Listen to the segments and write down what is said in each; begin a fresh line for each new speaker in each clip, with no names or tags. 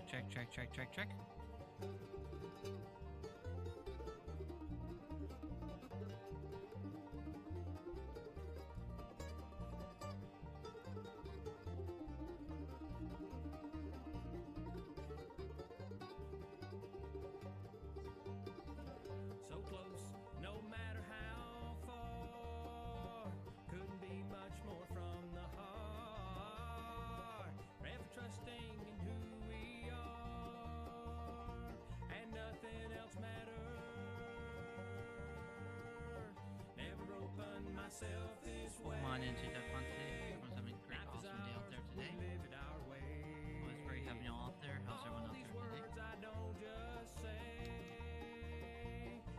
Check.
So close, no matter how far. Couldn't be much more from the heart. Forever trusting in who we are, and nothing else matters. Never opened myself this way.
Come on into that fun today. Everyone's having a great, awesome day out there today. Always great having you all out there. How's everyone out there today?
I don't just say,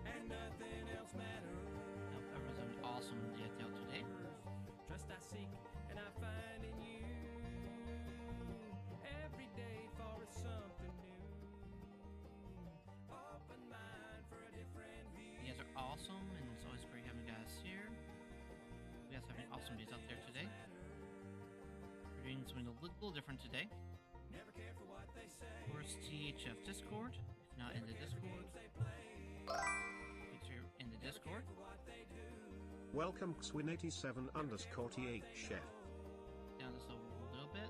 and nothing else matters.
Hope everyone's having an awesome day out today.
Trust I seek and I find in you. Every day for something new. Open mind for a different view.
You guys are awesome, and it's always great having you guys here. You guys having awesome days out there today. We're doing something a little different today.
Never cared for what they say.
Of course, THF Discord. If not in the Discord, make sure you're in the Discord.
Welcome Xwin87_TH Chef.
Down this a little bit.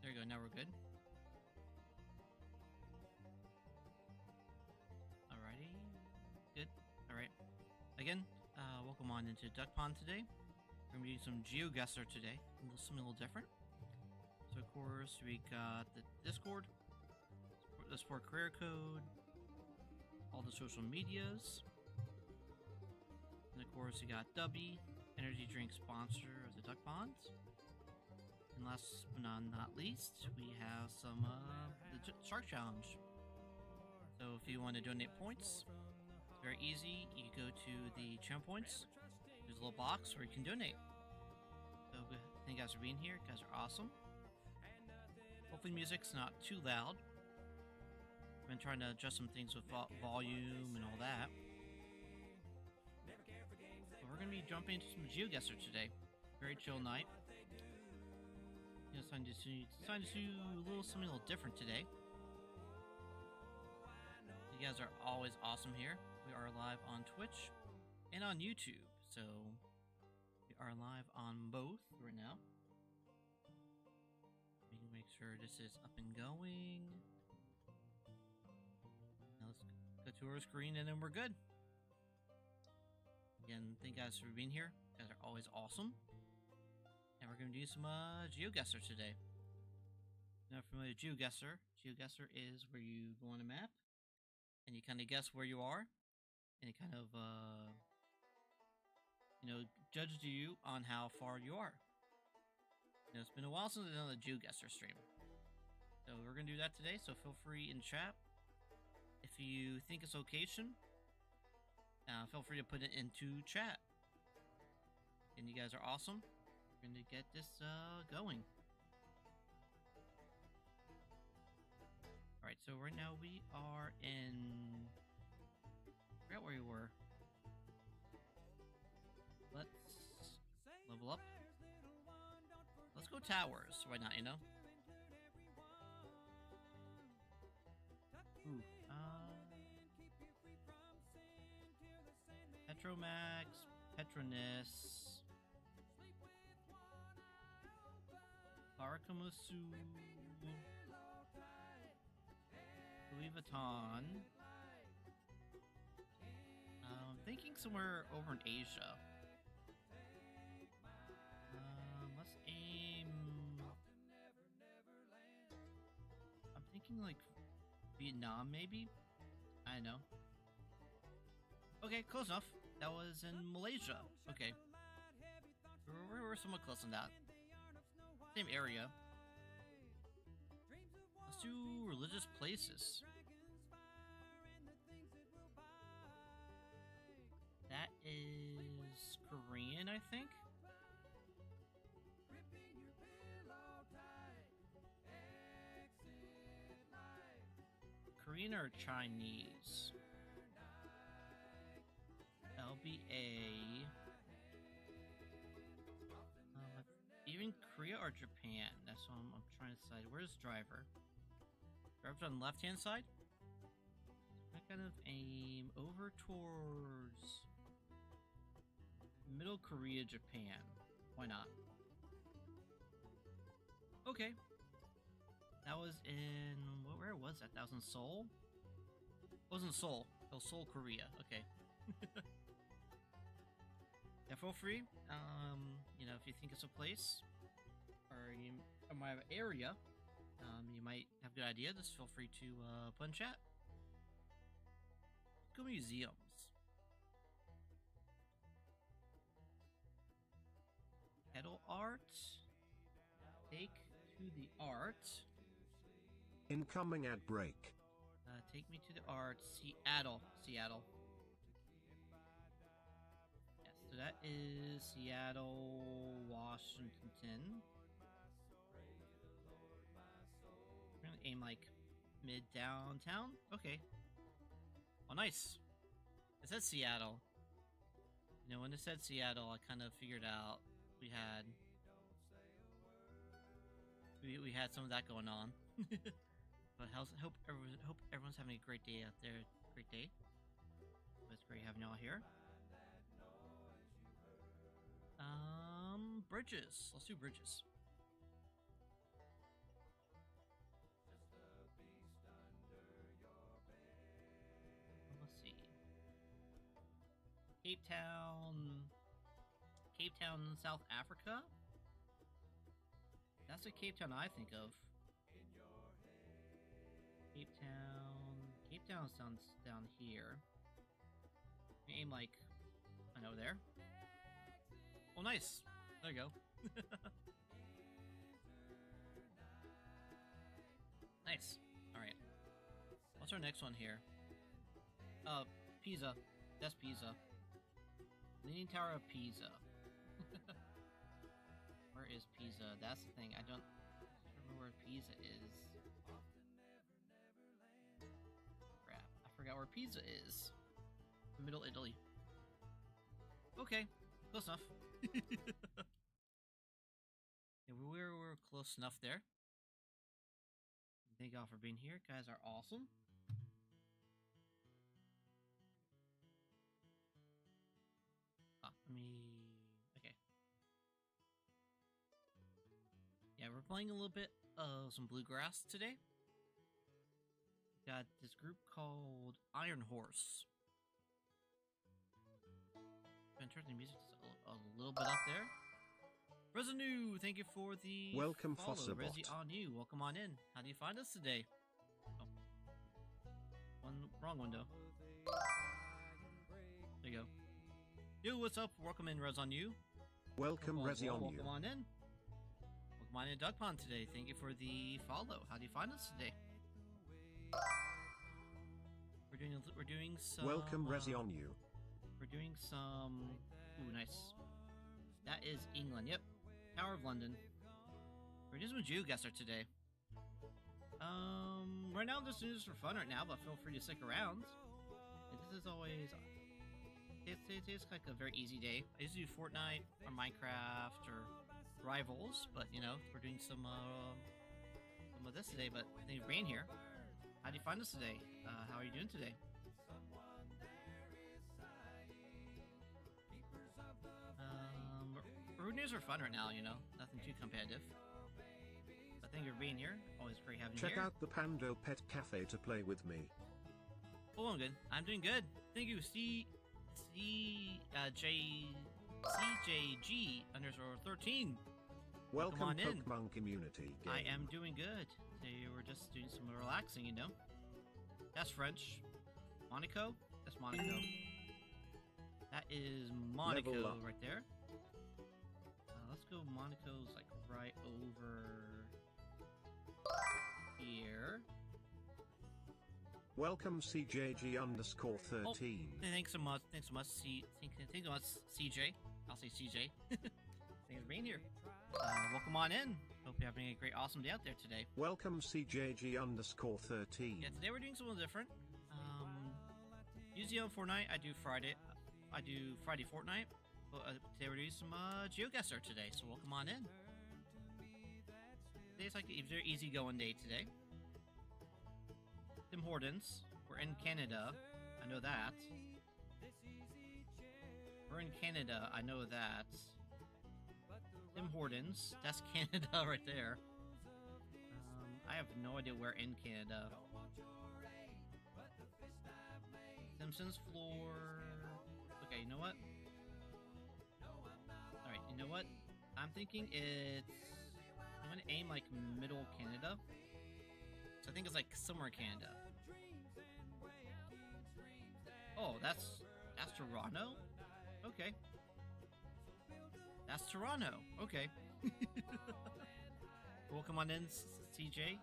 There you go, now we're good. Alrighty. Good. Alright. Again, welcome on into Duck Pond today. We're gonna be doing some Geoguessr today. Something a little different. So of course we got the Discord, the sport career code, all the social medias, and of course you got Dubby, energy drink sponsor of the Duck Ponds. And last but not least, we have some the Shark Challenge. So if you want to donate points, it's very easy. You go to the channel points. There's a little box where you can donate. So thank you guys for being here. You guys are awesome. Hopefully music's not too loud. I've been trying to adjust some things with volume and all that. But we're going to be jumping into some Geoguessr today. Very chill night. You know, decided to do something a little different today. You guys are always awesome here. We are live on Twitch and on YouTube, so we are live on both right now. We can make sure this is up and going. Now let's go to our screen and then we're good. Again, thank you guys for being here. You guys are always awesome. And we're going to do some Geoguessr today. If you're not familiar with Geoguessr, Geoguessr is where you go on a map and you kind of guess where you are, and it kind of, judges you on how far you are. You know, it's been a while since I've done a Geoguessr stream, so we're going to do that today, so feel free in chat. If you think it's location, feel free to put it into chat. And you guys are awesome. We're going to get this going. Alright, so right now we are in... I forgot where we were. Let's level up. Let's go towers. Why not, you know? Ooh, Petromax, Petronas, Barakamusu, Louis Vuitton. I'm thinking somewhere over in Asia. Let's aim... I'm thinking like Vietnam, maybe? I don't know. Okay, close enough. That was in Malaysia. Okay. We're somewhat close on that. Same area. Let's do religious places. That is Korean, I think. Korean or Chinese? LBA. doing Korea or Japan? That's what I'm trying to decide. Where's driver? Driver's on the left-hand side. I kind of aim over towards Middle Korea, Japan. Why not? Okay. That was in... where was that? That was in Seoul? It wasn't Seoul. It was Seoul, Korea. Okay. Yeah, feel free. You know, if you think it's a place or you might have an area, you might have a good idea, just feel free to put in chat. Let's go museums. Kettle art. Take to the art.
Incoming ad break.
Take me to the art. Seattle. Seattle. Yes, so that is Seattle, Washington. We're gonna aim like mid downtown. Okay. Oh, nice. It said Seattle. You know, when it said Seattle, I kind of figured out we had some of that going on. But hope everyone's having a great day out there. Great day. It's great having y'all here. Bridges. Let's do bridges. Let's see. Cape Town, South Africa. That's a Cape Town I think of. Cape Town sounds down here. Aim like, I know there. Oh, nice. There you go. Nice. All right. What's our next one here? Pisa. That's Pisa. Leaning Tower of Pisa. Where is Pisa? That's the thing. I don't remember where Pisa is. Crap. I forgot where Pisa is. Middle Italy. Okay. Close enough. Yeah, we're close enough there. Thank y'all for being here. You guys are awesome. Okay. Yeah, we're playing a little bit of some bluegrass today. We got this group called Iron Horse. I'm gonna turn the music just a little bit up there. Resinu, thank you for the
Welcome,
follow.
Fosserbot.
Resi on you. Welcome on in. How do you find us today? Oh. Wrong window. There you go. Yo, what's up? Welcome in, Res on you.
Welcome, Resi on you.
Welcome on in. Welcome on in, Duck Pond today. Thank you for the follow. How do you find us today? We're doing some.
Welcome, Resi on you.
We're doing some. Ooh, nice. That is England. Yep. Tower of London. We're doing some Geoguessr today. Right now I'm just doing this for fun right now, but feel free to stick around. This is always. It's like a very easy day. I usually do Fortnite or Minecraft or Rivals, but you know we're doing some of this today. But thank you for being here. How do you find us today? How are you doing today? Road news are fun right now, you know, nothing too competitive. But thank you for being here. Always great having you here.
Check out the Pando Pet Cafe to play with me.
Oh, I'm good. I'm doing good. Thank you, CJG_13.
Welcome,
on in.
Pokemon community. Game.
I am doing good. Today we're just doing some relaxing, you know. That's French. Monaco? That's Monaco. That is Monaco right there. Let's go. Monaco's like right over here.
Welcome, CJG_13.
Oh, thanks so much. Thanks so much, thanks so much, CJ. I'll say CJ. Thanks for being here. Welcome on in. Hope you're having a great, awesome day out there today.
Welcome, CJG_13.
Yeah, today we're doing something different. Usually on Fortnite, I do Friday Fortnite. But today we're doing some Geoguessr today, so welcome on in. Today's like a very easygoing day today. Tim Hortons. We're in Canada. I know that. We're in Canada. I know that. Tim Hortons. That's Canada right there. I have no idea where in Canada. Simpsons floor. Okay, you know what? Alright, you know what? I'm thinking it's... I'm gonna aim like middle Canada. So I think it's like somewhere in Canada. Oh, that's Toronto? Okay. That's Toronto. Okay. Welcome on in, CJ.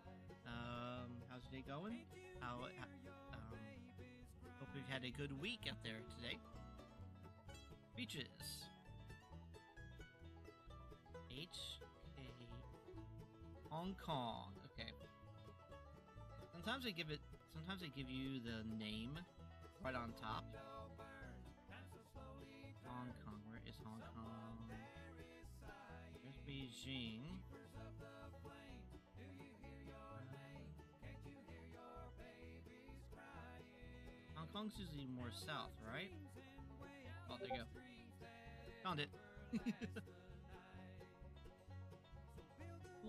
How's your day going? Hope you've had a good week out there today. Beaches. HK. Hong Kong. Okay. Sometimes they give you the name right on top. Hong Kong. Where is Hong Kong? There's Beijing. Hong Kong's usually more south, right? Oh, there you go. Found it.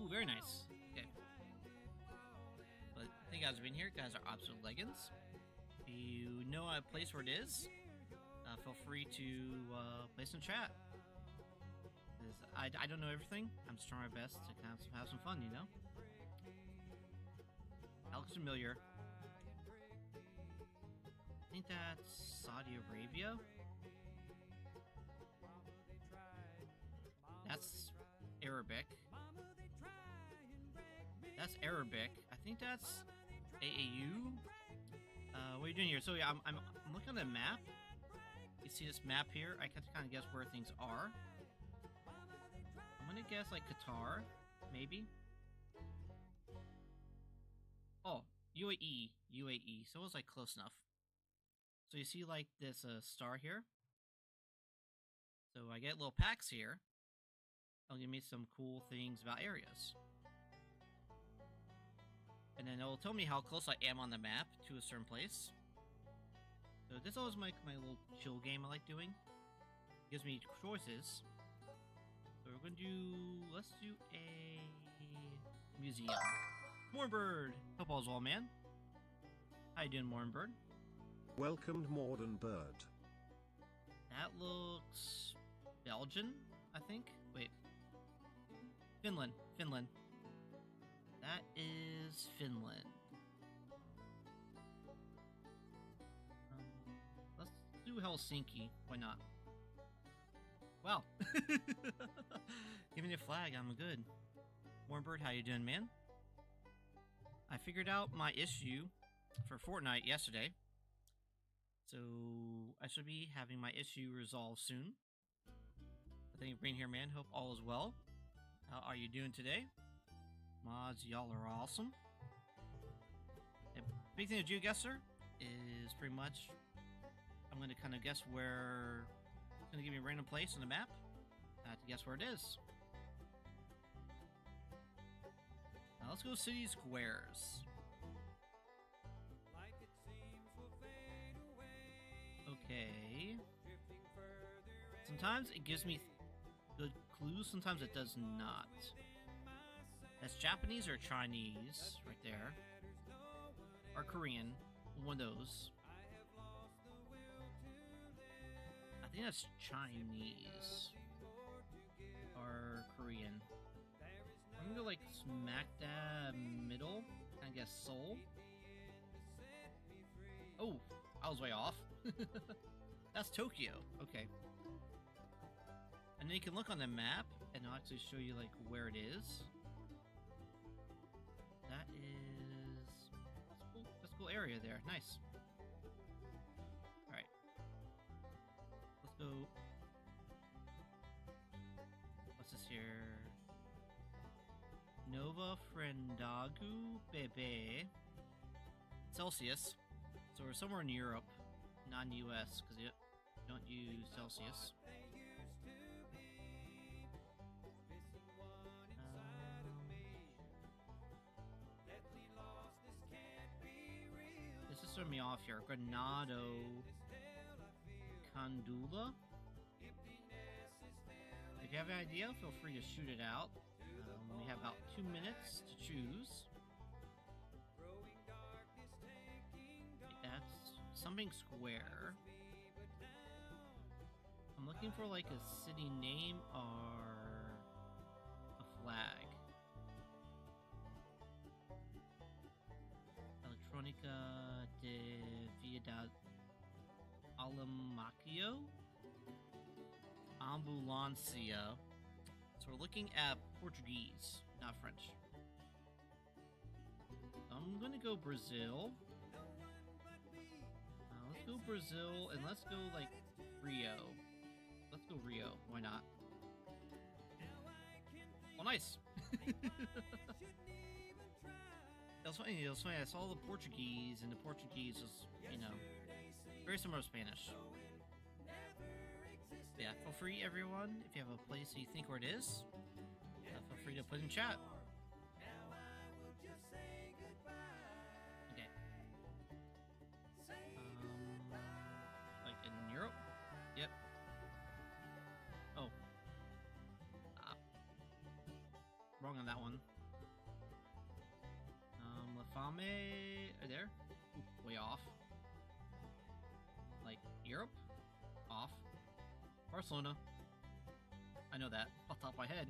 Ooh, very nice. Okay. But thank you guys for being here. You guys are absolute leggings. If you know a place where it is, feel free to place in chat. I don't know everything. I'm just trying my best to kind of have some fun, you know? That looks familiar. I think that's Saudi Arabia. That's Arabic. That's Arabic. I think that's AAU. What are you doing here? So yeah, I'm looking at the map. You see this map here? I can kind of guess where things are. I'm gonna guess like Qatar, maybe. Oh, UAE. So it was like close enough. So you see like this star here. So I get little packs here. It'll give me some cool things about areas. And then it'll tell me how close I am on the map to a certain place. So this is always my little chill game I like doing. It gives me choices. So we're gonna do... let's do a... museum. Mornbird! Hope all's well, man. How you doing, Mornbird?
Welcomed Morden Bird.
That looks... Belgian, I think? Wait. Finland. That is Finland. Let's do Helsinki. Why not? Wow. Give me a flag. I'm good. Warmbird, how you doing, man? I figured out my issue for Fortnite yesterday. So I should be having my issue resolved soon. Thank you for being here, man. Hope all is well. How are you doing today? Mods, y'all are awesome. The big thing with Geoguessr is pretty much I'm going to kind of guess where it's going to give me a random place on the map. I have to guess where it is. Now let's go city squares. Okay. Sometimes it gives me good clues, sometimes it does not. That's Japanese or Chinese, right there. Or Korean, one of those. I think that's Chinese. Or Korean. I'm gonna go like smack dab middle. I guess Seoul. Oh, I was way off. That's Tokyo. Okay. And then you can look on the map and it'll actually show you like where it is. That is... that's a cool area there. Nice. Alright. Let's go... what's this here? Nova Frendagu Bebe. Celsius. So we're somewhere in Europe, non-US, because you don't use Celsius. throwing me off here. Granado Condula. If you have an idea, feel free to shoot it out. We have about 2 minutes to choose. That's something square. I'm looking for like a city name or a flag. Electronica de Viedad Alamacchio? Ambulancia. So we're looking at Portuguese, not French. I'm gonna go Brazil. Let's go Brazil, and let's go like Rio. Let's go Rio. Why not? Oh, nice. It was funny. I saw the Portuguese, and the Portuguese was, you know, very similar to Spanish. Yeah, feel free, everyone, if you have a place that you think where it is, feel free to put in chat. Okay. Like in Europe? Yep. Oh. Wrong on that one. La Fame... there? Ooh, way off. Like, Europe? Off. Barcelona. I know that off the top of my head.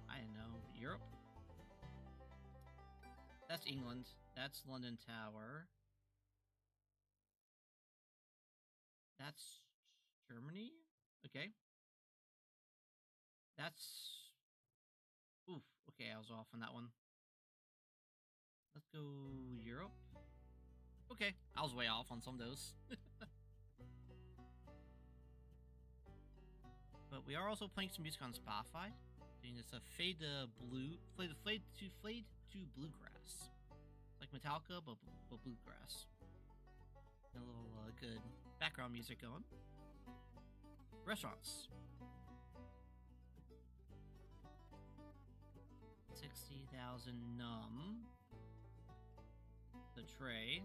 I don't know. Europe? That's England. That's London Tower. That's Germany? Okay. That's... oof. Okay, I was off on that one. Let's go Europe. Okay, I was way off on some of those. But we are also playing some music on Spotify. Doing this fade to bluegrass. Like Metallica, but bluegrass. A little good background music going. Restaurants. 60,000 num. The tray.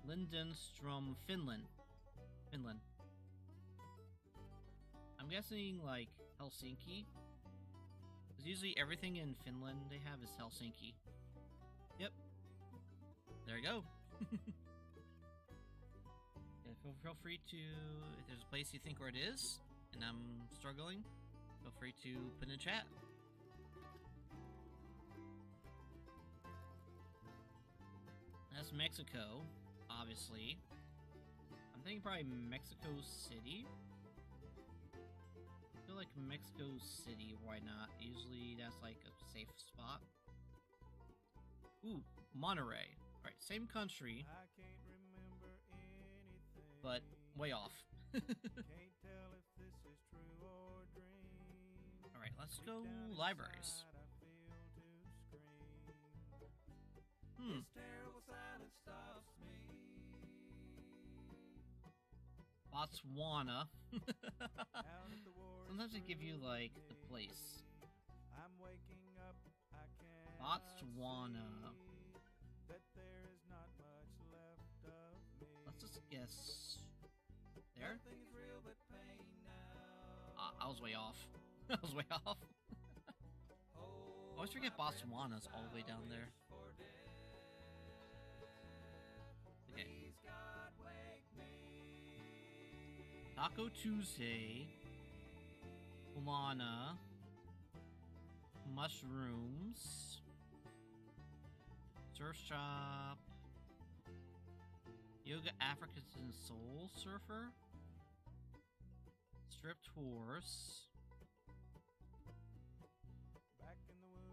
Lindström, Finland. I'm guessing like Helsinki. Because usually everything in Finland they have is Helsinki. Yep. There you go. Yeah, feel free to, if there's a place you think where it is, and I'm struggling, feel free to put in a chat. That's Mexico, obviously. I'm thinking probably Mexico City. I feel like Mexico City, why not? Usually that's like a safe spot. Ooh, Monterey. Alright, same country. But way off. Alright, let's go libraries. Botswana. Sometimes they give you like the place. Botswana. Let's just guess there. I was way off. I was way off. I always forget Botswana's all the way down there. Okay. Taco Tuesday. Lana. Mushrooms. Surf shop. Yoga African Soul Surfer. Strip tours.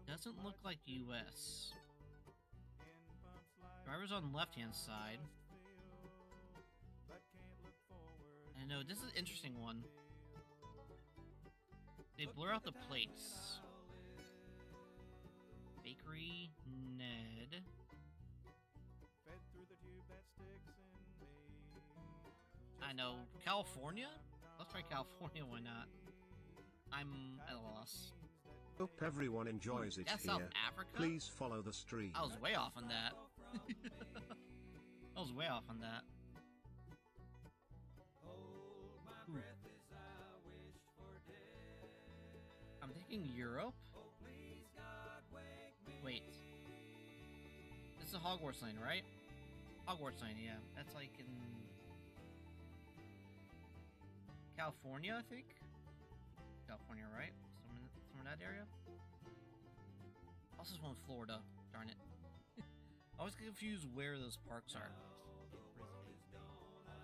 Doesn't look like US. Driver's on the left hand side. I know, this is an interesting one. They blur out the plates. Bakery Ned. I know, California? Let's try California, why not? I'm at a loss.
Hope everyone enjoys it
That's
here.
South Africa?
Please follow the stream.
I was way off on that. I was way off on that. Ooh. I'm thinking Europe. Wait. This is a Hogwarts Lane, right? Hogwarts Lane, yeah. That's like in California, I think. California, right? Somewhere in that area. I also just want Florida. Darn it. I always get confused where those parks are.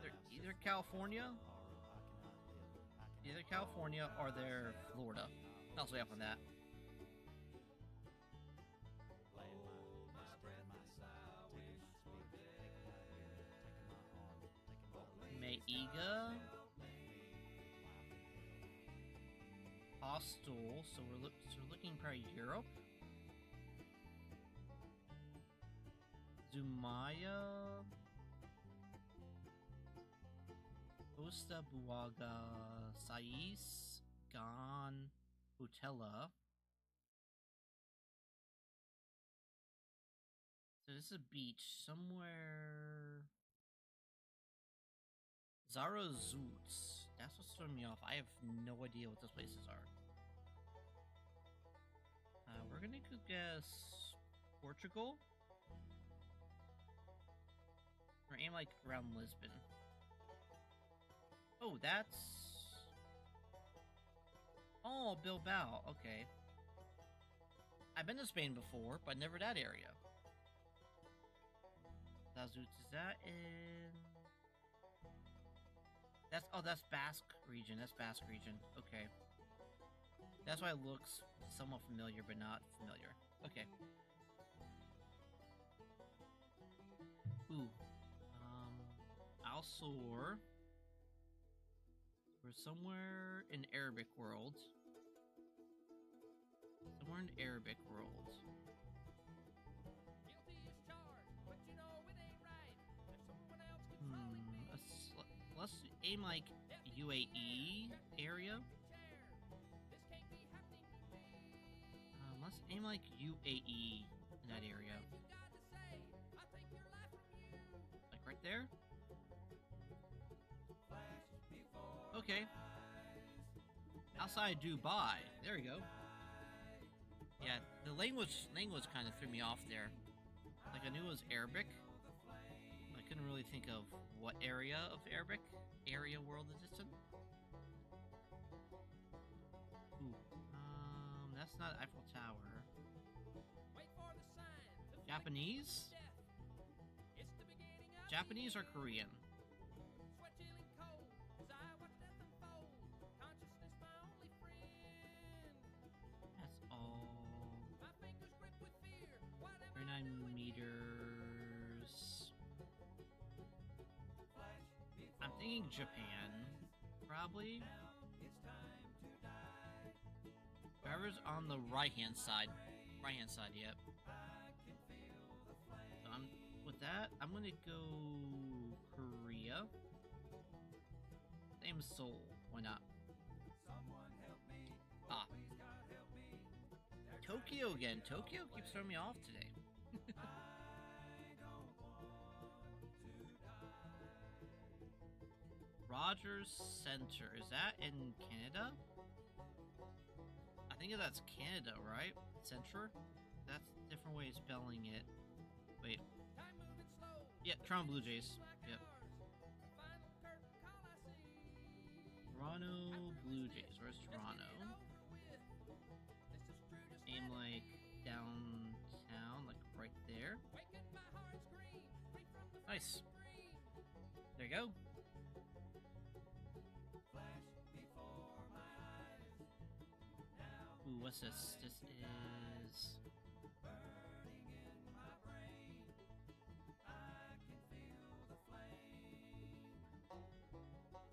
They're either California, or they're Florida. I was way up on that. Meiga. Hostel. So we're looking for Europe. Zumaya. Costa Buaga. Sais. Gan. Utella. So this is a beach somewhere. Zarazootz. That's what's throwing me off. I have no idea what those places are. We're gonna go guess Portugal. Or aim like around Lisbon. Oh, that's... Oh, Bilbao. Okay. I've been to Spain before, but never that area. Zarazootz, is that in... That's Basque region. That's Basque region. Okay. That's why it looks somewhat familiar, but not familiar. Okay. Ooh. Alsor. We're somewhere in Arabic world. Somewhere in Arabic world. Let's aim like UAE area. Let's aim like UAE in that area. Like right there? Okay. Outside Dubai. There we go. Yeah, the language kind of threw me off there. Like I knew it was Arabic. I couldn't really think of what area of Arabic world is this in. Ooh. That's not Eiffel Tower. Japanese? Japanese or Korean? That's all. 39 meters. I'm thinking Japan, probably. Whoever's on the right-hand side. Right-hand side, yep. So with that, I'm gonna go Korea. Same Seoul, why not? Ah. Tokyo again. Tokyo keeps throwing me off today. Rogers Center. Is that in Canada? I think that's Canada, right? Center? That's a different way of spelling it. Wait. Yeah, Toronto Blue Jays. Yep. Toronto Blue Jays. Where's Toronto? Aim like downtown, like right there. Nice. There you go. Ooh, what's this? This is...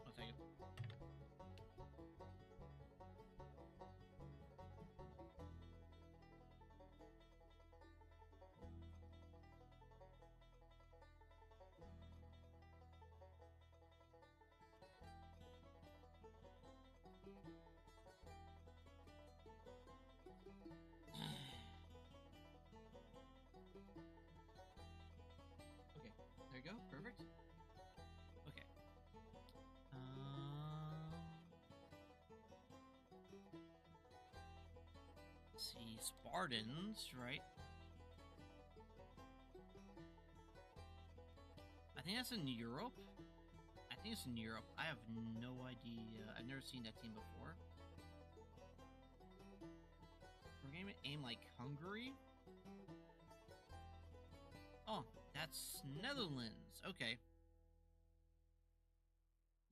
One second. There you go. Perfect. Okay. Let's see, Spartans, right? I think that's in Europe. I think it's in Europe. I have no idea. I've never seen that team before. We're gonna aim like Hungary. Oh, that's Netherlands. Okay.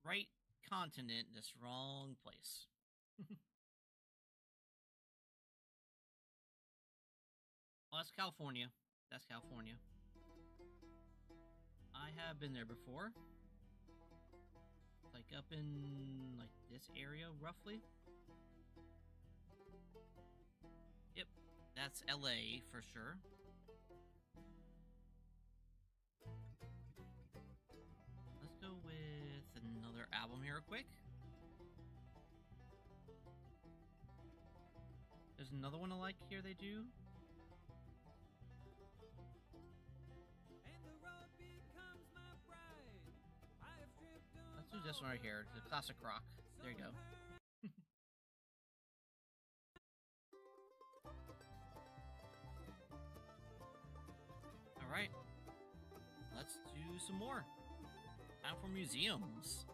Right continent, this wrong place. Oh, that's California. That's California. I have been there before. Like up in like this area, roughly. Yep, that's LA for sure. Let's go with another album here real quick. There's another one I like here they do. Let's do this one right here, the classic rock. There you go. Alright. Let's do some more. Time for museums.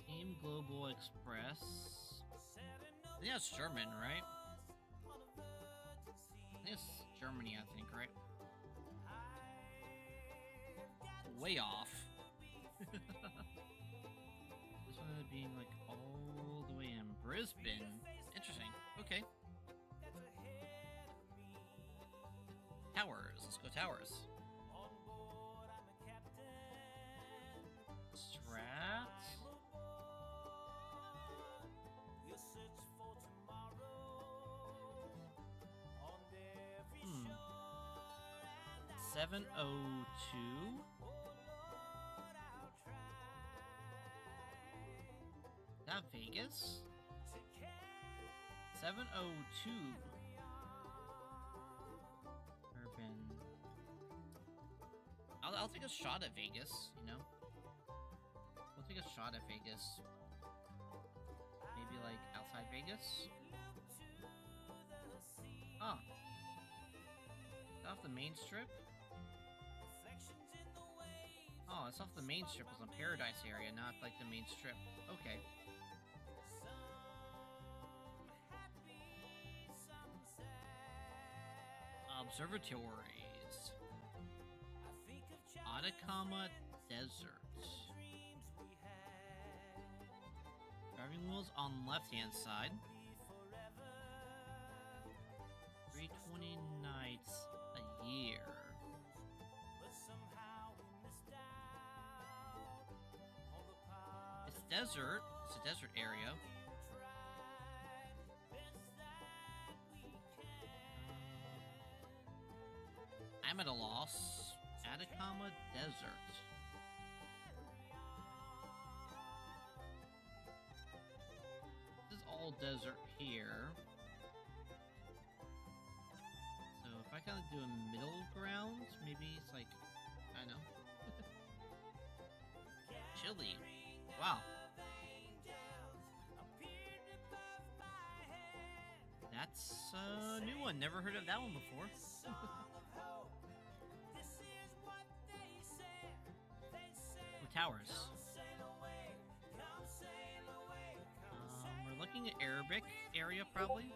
Team Global Express. I think that's German, right? I think it's Germany, I think, right? Way off. This one being like all the way in Brisbane. Interesting. Okay. Towers. Let's go Towers. Strat. 702. Is that Vegas? 702. Urban. I'll take a shot at Vegas, you know? We'll take a shot at Vegas. Maybe like outside Vegas? Ah. Off the main strip? Oh, it's off the main strip. It's on Paradise area, not like the main strip. Okay. Observatories. Atacama Desert. Driving wheels on left-hand side. 320 nights a year. It's desert. It's a desert area. I'm at a loss. Atacama Desert. This is all desert here. So if I kind of do a middle ground, maybe it's like, I don't know. Chile. Wow. That's a new one. Never heard of that one before. Towers. We're looking at Arabic area, probably.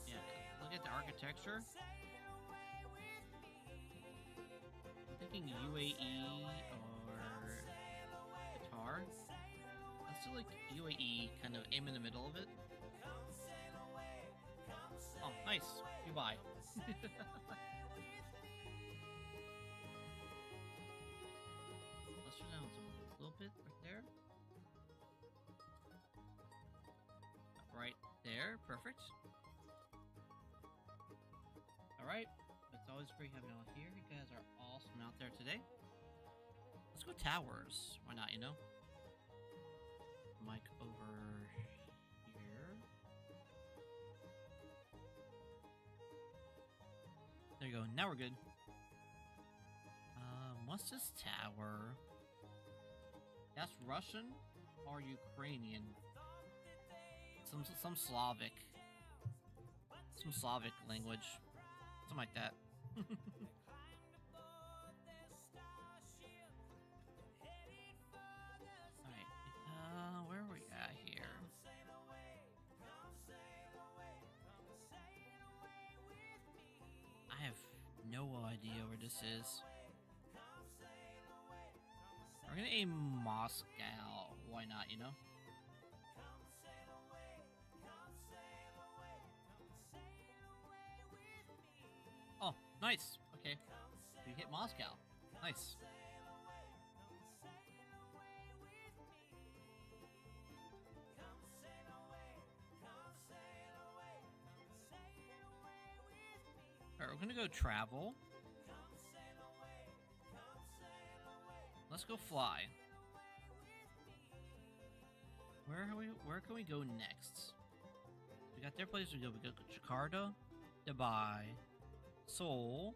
Yeah, look at the architecture. I'm thinking UAE or Qatar. Let's do like UAE, kind of aim in the middle of it. Oh, nice. Dubai. Bit right there. Right there, perfect. Alright, it's always great having you all here. You guys are awesome out there today. Let's go Towers. Why not, you know? mic over here. There you go. Now we're good. What's this tower? That's Russian or Ukrainian? Some Slavic. Some Slavic language. Something like that. Alright. Where are we at here? I have no idea where this is. We're gonna aim Moscow. Why not, you know? Oh, nice. Okay. We hit Moscow. Nice. Alright, we're gonna go travel. Let's go fly. Where can we go next? We got their place to go. We go to Jakarta, Dubai, Seoul.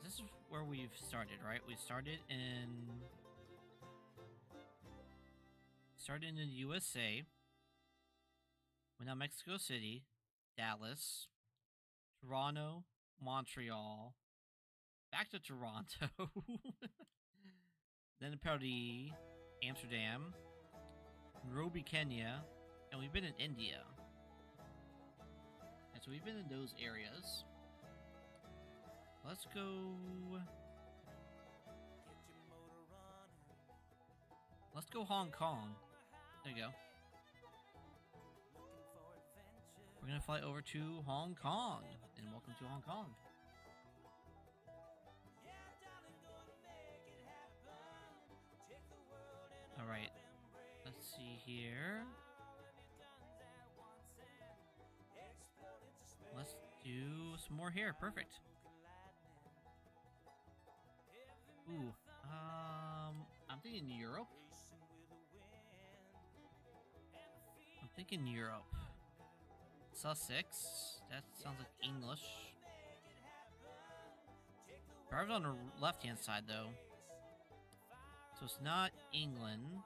This is where we've started, right? We started in the USA. Went out Mexico City, Dallas, Toronto, Montreal, back to Toronto, then probably Amsterdam, Nairobi, Kenya, and we've been in India. And so we've been in those areas. Let's go. Let's go Hong Kong. There you go. We're gonna fly over to Hong Kong, and welcome to Hong Kong. Alright, let's see here. Let's do some more here. Perfect. Ooh, I'm thinking Europe. I'm thinking Europe. Sussex. That sounds like English. Drive's on the left-hand side, though. So it's not England.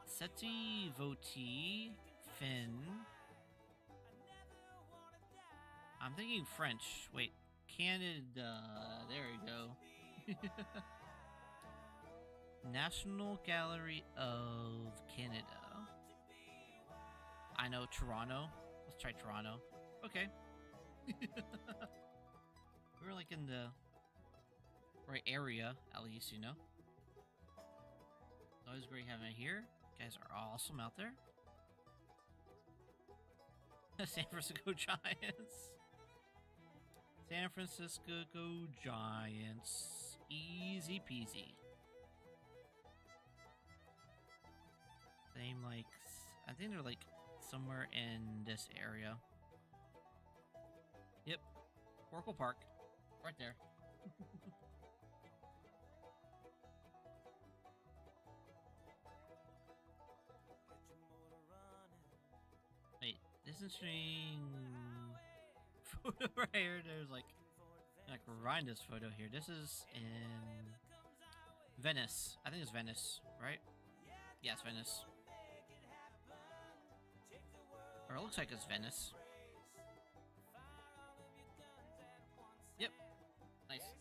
Seti Voti Finn. I'm thinking French. Wait, Canada. There we go. National Gallery of Canada. I know Toronto. Let's try Toronto. Okay. We're like in the right area, at least, you know. It's always great having it here. You guys are awesome out there. San Francisco Giants. San Francisco Giants. Easy peasy. Same, like, I think they're like somewhere in this area. Yep. Oracle Park. Right there. Wait, this interesting photo right here. There's like rewind this photo here. This is in Venice. I think it's Venice, right? Yes, Venice. Or it looks like it's Venice. Yep. Nice.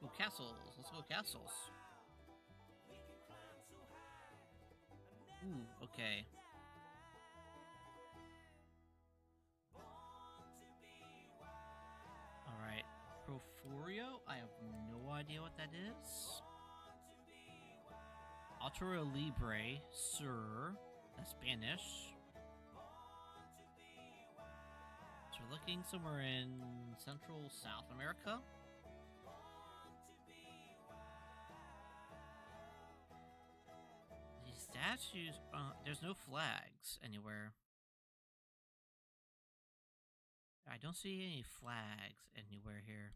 Ooh, castles. Let's go castles. Ooh, okay. Alright. Proforio? I have no idea what that is. Altura Libre, Sir. That's Spanish. So we're looking somewhere in Central South America. These statues, there's no flags anywhere. I don't see any flags anywhere here.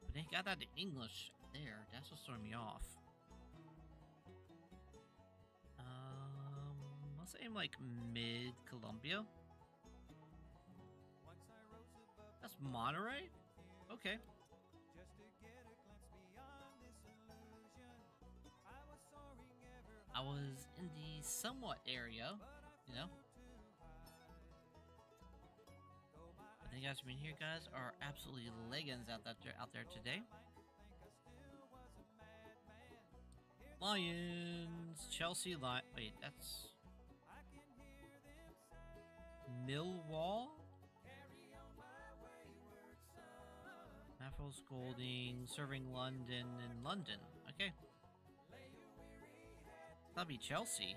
But they got that in English there. That's what's throwing me off. Let's aim like mid-Columbia. That's Monterey? Okay. I was in the somewhat area, you know. I think you guys have been here, guys are absolutely leggings out there today. Lions, Chelsea, wait, that's Millwall. Maffel Scolding, serving London in London. Okay. That'll be Chelsea.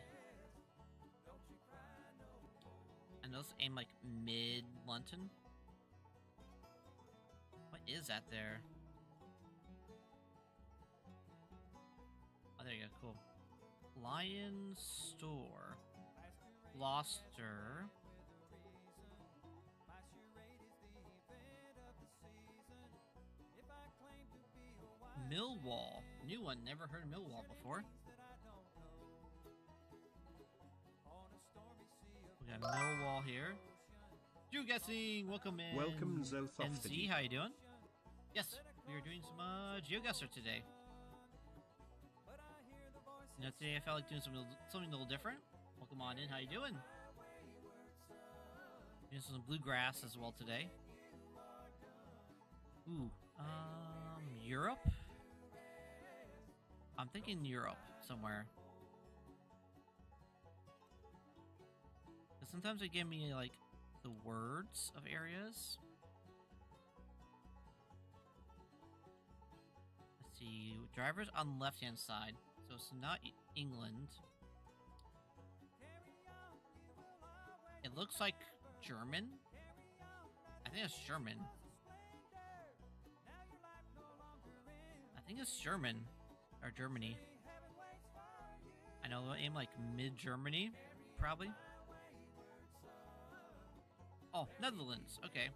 And those aim like mid-London. What is that there? Oh, there you go, cool. Lion Store. Gloucester. Millwall. New one, never heard of Millwall before. We got Millwall here. Geoguessing, welcome in.
Welcome,
NZ, how you doing? Yes, we are doing some Geoguessr today. You know, today I felt like doing something a little different. Welcome on in, how you doing? Doing some bluegrass as well today. Ooh, Europe? I'm thinking Europe somewhere. Because sometimes they give me like the words of areas. Let's see, drivers on the left hand side, so it's not England. It looks like German. I think it's German. I think it's German. Or Germany. I know they'll aim like mid-Germany, probably. Oh, Netherlands, okay.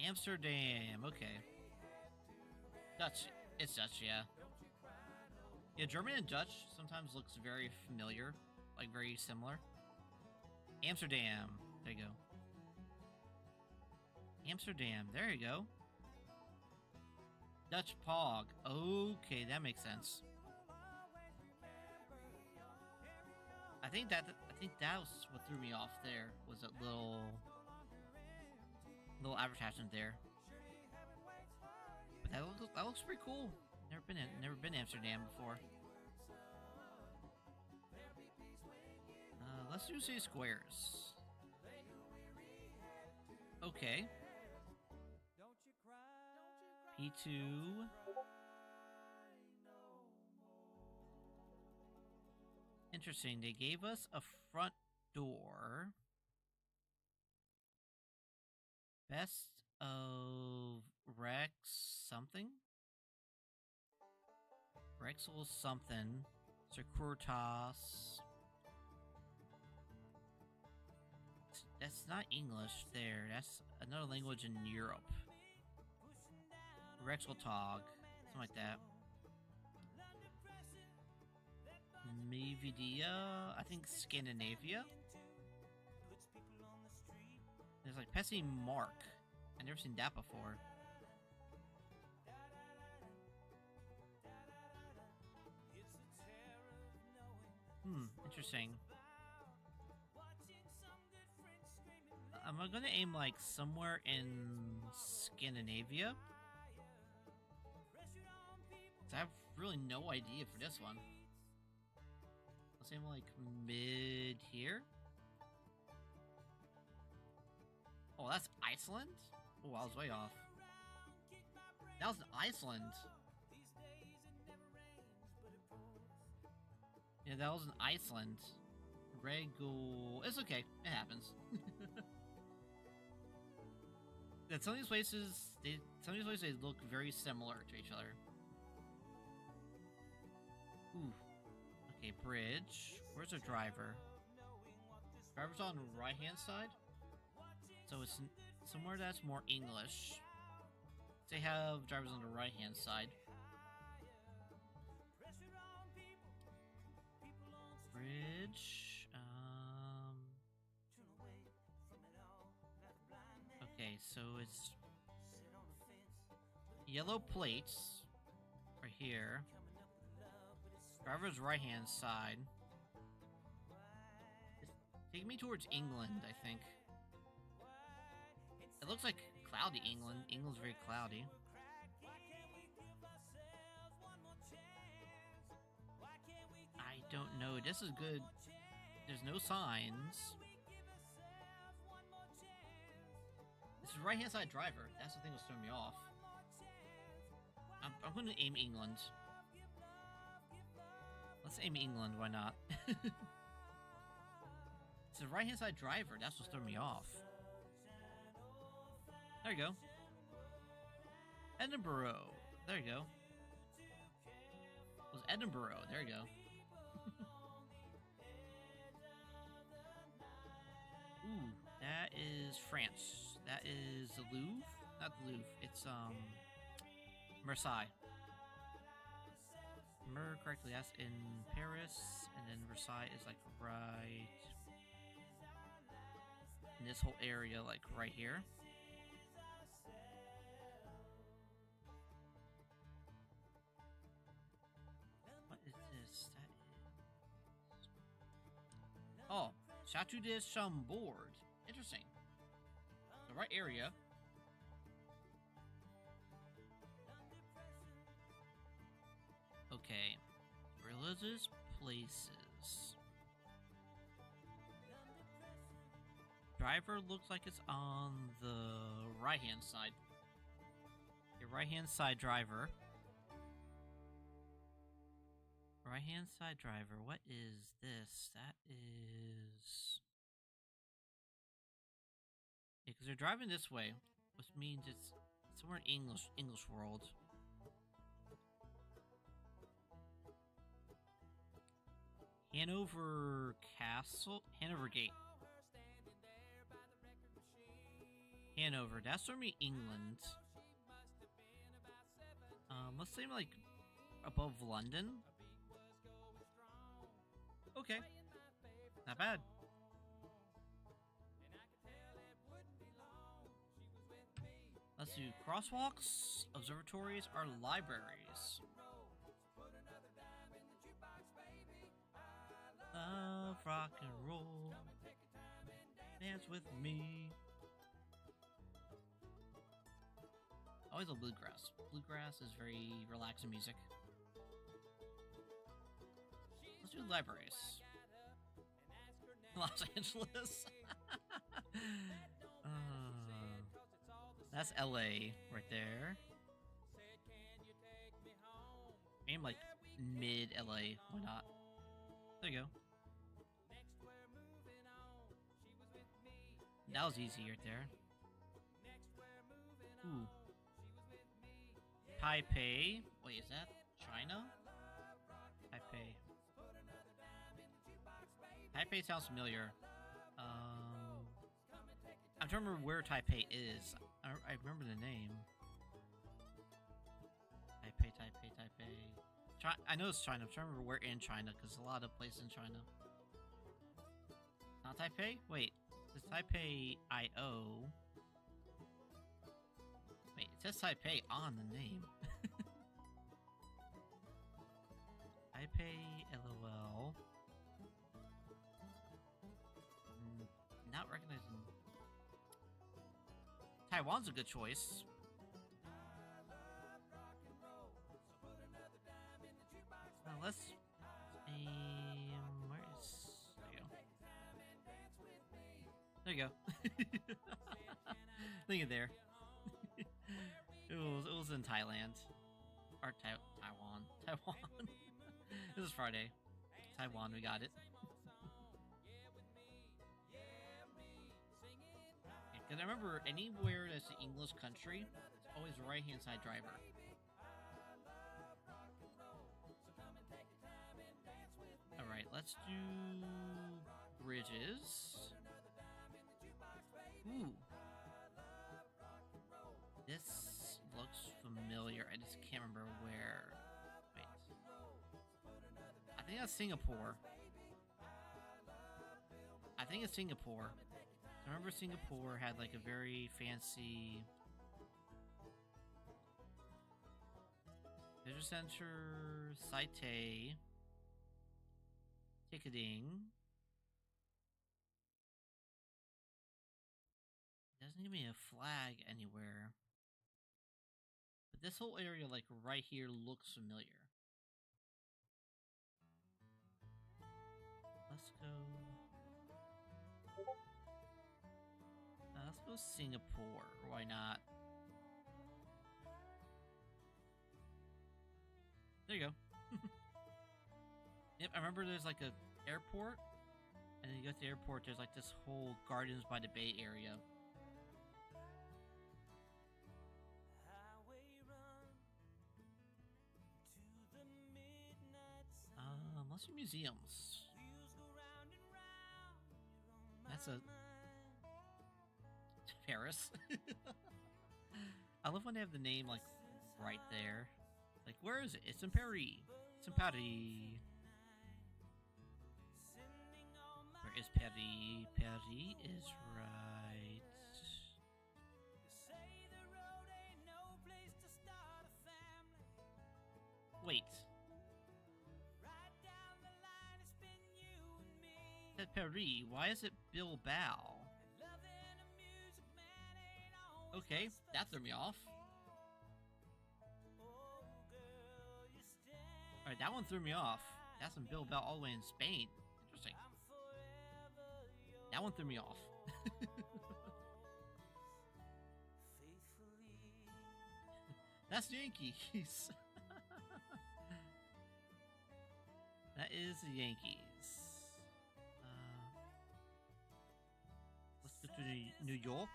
Amsterdam, okay. Dutch, it's Dutch, yeah. Yeah, German and Dutch sometimes looks very familiar, like very similar. Amsterdam, there you go. Amsterdam, there you go. Dutch Pog. Okay, that makes sense. I think that was what threw me off there, was that little advertisement there. But that looks pretty cool. Never been to Amsterdam before. Let's do say squares. Okay. P2. Interesting. They gave us a front door. Best of Rex something? Rexel something. Securitas. That's not English there. That's another language in Europe. Rexeltog, something like that. Mevidia, I think Scandinavia. There's like Pessy Mark. I've never seen that before. Interesting. I'm gonna aim like somewhere in Scandinavia. I have really no idea for this one. Let's aim like mid here. Oh, that's Iceland? Oh, I was way off. That was Iceland. Yeah, that was in Iceland. Regul. It's okay. It happens. That some of these places, they look very similar to each other. Okay, bridge. Where's the driver? Driver's on the right-hand side? So it's somewhere that's more English. They have drivers on the right-hand side. Bridge. Okay, so it's yellow plates right here. Driver's right-hand side. It's taking me towards England, I think. It looks like cloudy England. England's very cloudy. I don't know. This is good. There's no signs. This is right-hand side driver. That's the thing that's throwing me off. I'm going to aim England. Let's aim England. Why not? It's a right-hand side driver. That's what's throwing me off. There you go. Edinburgh. There you go. It was Edinburgh. There you go. Ooh, that is France. That is the Louvre. Not the Louvre. It's Marseille. Remember correctly, that's in Paris, and then Versailles is like right in this whole area, like right here. What is this? That is... Oh, Chateau de Chambord. Interesting. The right area. Okay. Religious places. Driver looks like it's on the right-hand side. Your right-hand side driver. Right-hand side driver. What is this? That is... Yeah, because they're driving this way, which means it's somewhere in English world. Hanover Castle? Hanover Gate. Hanover. That's from England. Let's say like above London. Okay. Not bad. Let's do crosswalks, observatories, or libraries. Love rock and roll. Dance with me. Always love bluegrass. Bluegrass is very relaxing music. Let's do libraries. Los Angeles. That's LA right there. Aim like mid LA. Why not? There you go. That was easy right there. Ooh. Taipei. Wait, is that China? Taipei. Taipei sounds familiar. I'm trying to remember where Taipei is. I remember the name. Taipei. I know it's China. I'm trying to remember where in China, because a lot of places in China. Not Taipei? Wait. It's Taipei I.O. Wait, it says Taipei on the name. Taipei LOL. Not recognizing. Taiwan's a good choice. Let's aim. Where is? There you go. There you go. Look at there. It was in Thailand. Or Taiwan. Taiwan. This is Friday. Taiwan, we got it. Because I remember anywhere that's an English country, it's always a right-hand side driver. A let's do bridges. Ooh. This looks familiar. I just can't remember where. Wait. I think that's Singapore. I think it's Singapore. I remember Singapore had like a very fancy visitor center, site, ticketing. It doesn't give me a flag anywhere. But this whole area, like right here, looks familiar. Let's go. Let's go Singapore. Why not? There you go. Yep, I remember there's like a airport, and then you go to the airport, there's like this whole Gardens by the Bay area. Let's do museums. That's a Paris. I love when they have the name like right there. Like, where is it? It's in Paris. It's in Paris. Where is Paris? Paris is right. Wait. At Paris, why is it Bilbao? Okay, that threw me off. Alright, that one threw me off. That's in Bilbao all the way in Spain. Interesting. That one threw me off. That's Yankees. That is the Yankees. Let's go to New York.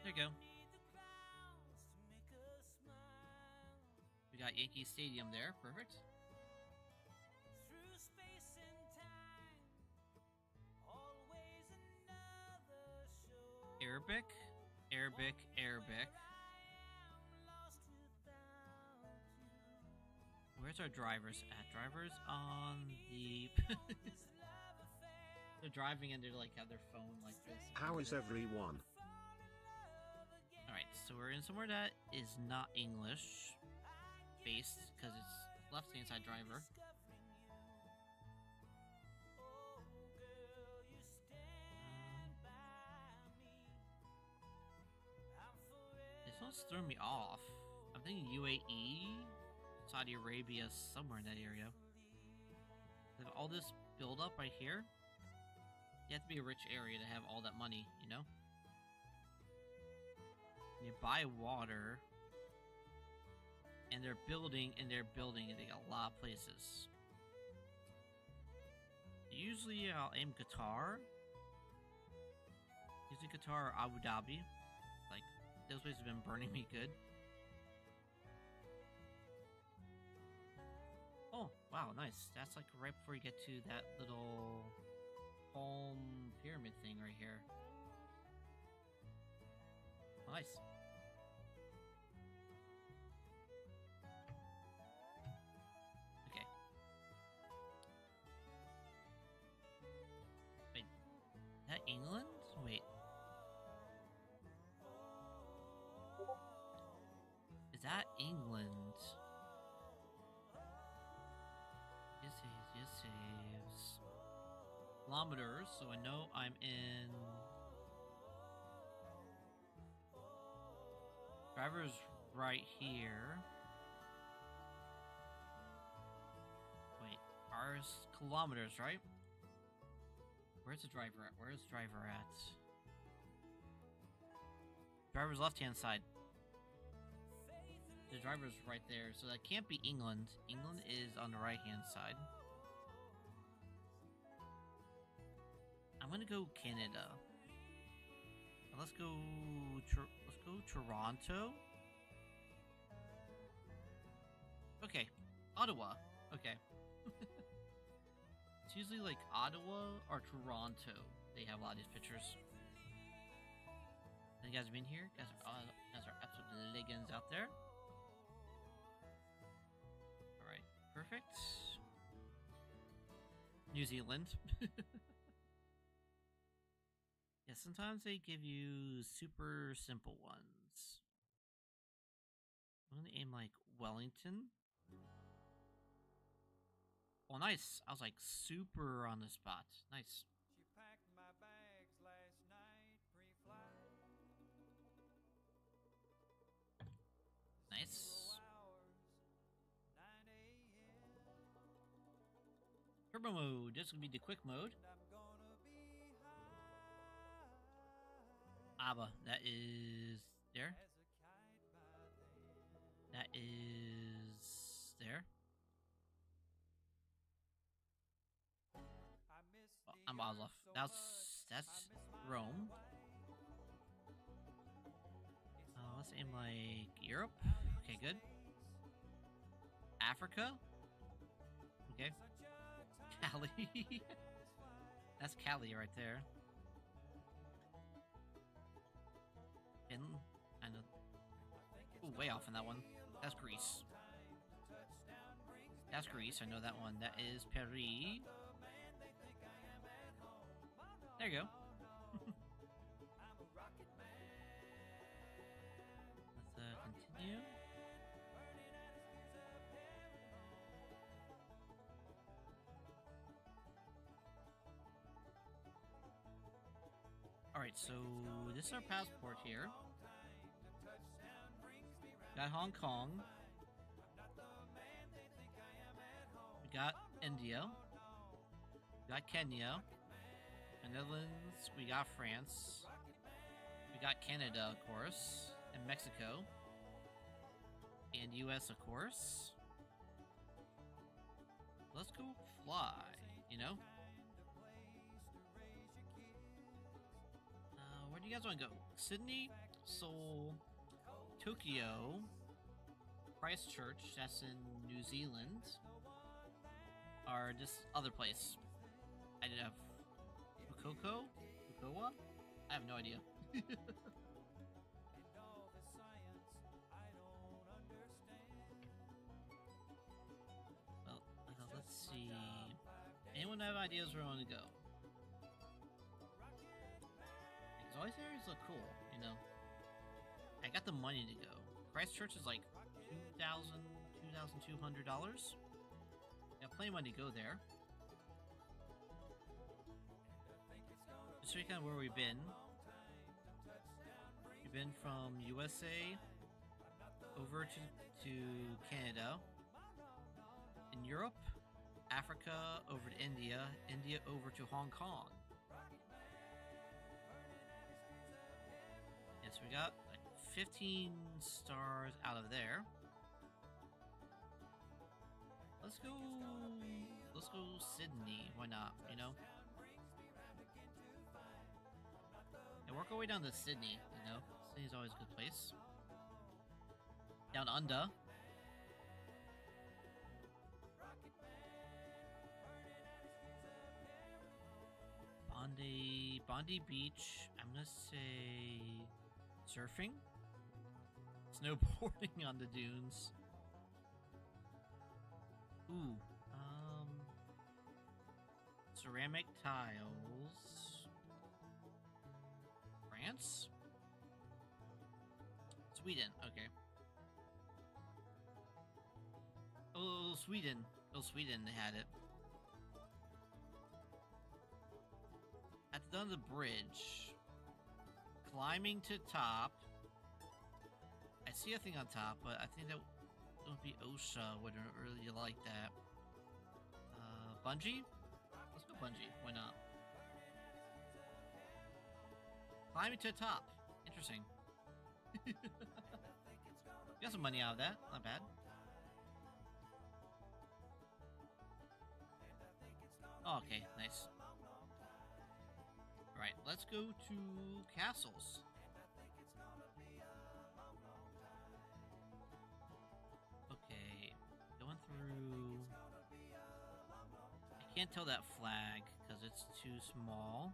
There you go. We got Yankee Stadium there. Perfect. Arabic, Arabic, Arabic. Where's our drivers at? Drivers on the... They're driving and they're like have their phone like this.
How is everyone?
Alright, so we're in somewhere that is not English based because it's left hand side driver. This one's throwing me off. I'm thinking UAE, Saudi Arabia, somewhere in that area. They have all this build up right here. You have to be a rich area to have all that money, you know? You buy water, and they're building, and they're building, and they got a lot of places. Usually I'll aim Qatar. Usually Qatar or Abu Dhabi. Like, those places have been burning me good. Oh, wow, nice. That's like right before you get to that little home pyramid thing right here. Nice. Okay. Wait. Is that England? Wait. Is that England? Yes saves. Kilometers, so I know I'm in... Driver's right here. Wait, ours kilometers, right? Where's the driver at? Where's the driver at? Driver's left-hand side. The driver's right there, so that can't be England. England is on the right-hand side. I'm gonna go Canada. Let's go Toronto. Okay, Ottawa. Okay. It's usually like Ottawa or Toronto. They have a lot of these pictures. You guys been here? You guys are absolute legends out there. Alright, perfect. New Zealand. Yeah, sometimes they give you super simple ones. I'm gonna aim like Wellington. Oh, nice. I was like super on the spot. Nice.
She packed my bags last night pre-flight.
Nice.
Hours, 9 a.m.
Turbo mode. This would be the quick mode.
And I'm gonna be high
Abba, that is there.
as a kite by then.
That is there.
I miss
Oh,
the
I'm
earth
off.
so
That's
much. I miss my
Rome.
wife. It's
Let's aim like Europe.
out in
Okay, good.
space.
Africa. Okay.
Such a
Cali.
timeless flight.
That's Cali right there. Finland. I know. Ooh, way off on that one. That's Greece. That's Greece. I know that one. That is Paris. There you go. Let's continue. Alright, so this is our passport here. Got Hong Kong. We got India. We got Kenya. The Netherlands. We got France. We got Canada, of course. And Mexico. And US, of course. Let's go fly, you know? Where do you guys want to go? Sydney, Seoul, Tokyo, Christchurch, that's in New Zealand, or this other place. I did have Fukuoka? I have no idea. Well, let's see. Anyone have ideas where I want to go? Because all these areas look cool, you know. I got the money to go. Christchurch is like $2,200. Got plenty of money to go there. Just show you kind of where we've been. We've been from USA over to Canada. In Europe, Africa over to India, India over to Hong Kong. Yes, we got like 15 stars out of there. Let's go Sydney, why not, you know? And work our way down to Sydney, you know? Sydney's always a good place. Down under. Bondi Beach, I'm gonna say surfing, snowboarding on the dunes. Ooh, ceramic tiles. France? Sweden, okay. Oh, Sweden. Oh, Sweden, they had it. At the end of the bridge. Climbing to top. I see a thing on top, but I think that would be OSHA. Wouldn't really like that. Bungee? Let's go bungee. Why not? Climbing to the top. Interesting. Got some money out of that. Not bad. Oh, okay, nice. Alright, let's go to castles. Okay, can't tell that flag because it's too small.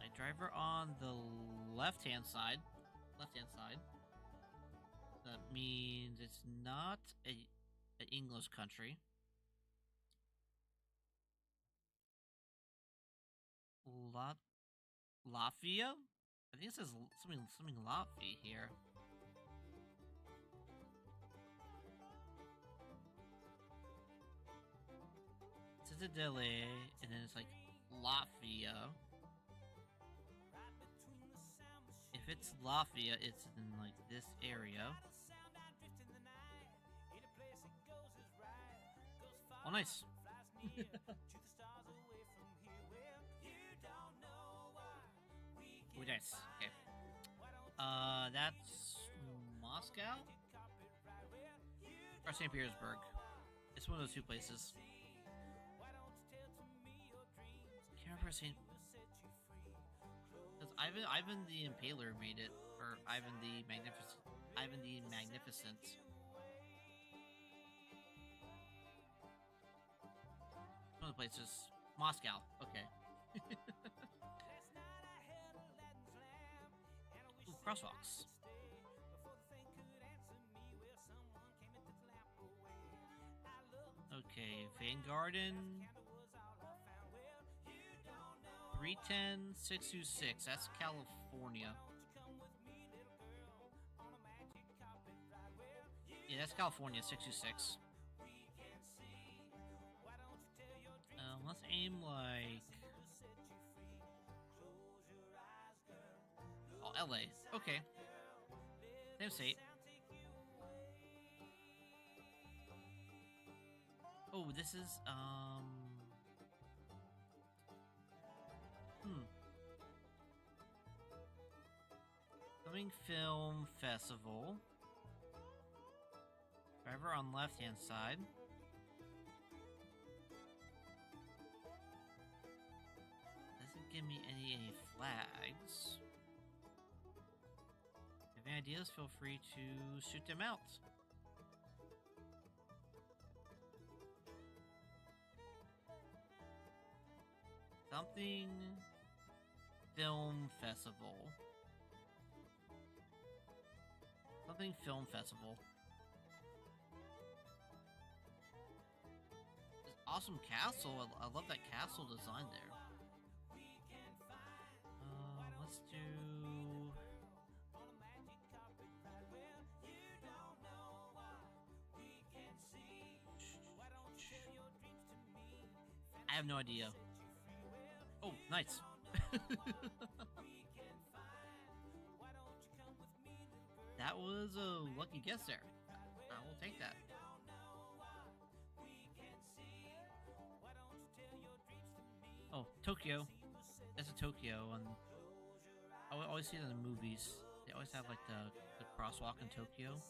My driver on the left-hand side. That means it's not an English country. Latvia? I think it says something Latvia here. It says a delay, and then it's like Latvia. If it's Latvia, it's in like this area. Oh, nice. Oh, nice. Okay. That's Moscow or St. Petersburg. It's one of those two places. Can't remember St. Because Ivan the Impaler made it, or Ivan the Magnificent. One of the places. Moscow. Okay. Ooh, crosswalks. Okay, Vanguarden. 310-626. That's California. Yeah, that's California. 626. Let's aim like... Oh, LA. Okay. Same state. Oh, this is, Coming Film Festival. Driver on left-hand side. Doesn't give me any flags. If you have any ideas, feel free to shoot them out. Something Film Festival. Something Film Festival. This awesome castle. I love that castle design there. Let's do... I have no idea. Oh, nice. That was a lucky guess there. I will take that. Oh, Tokyo. That's a Tokyo, and I always see it in the movies. They always have like the crosswalk in Tokyo.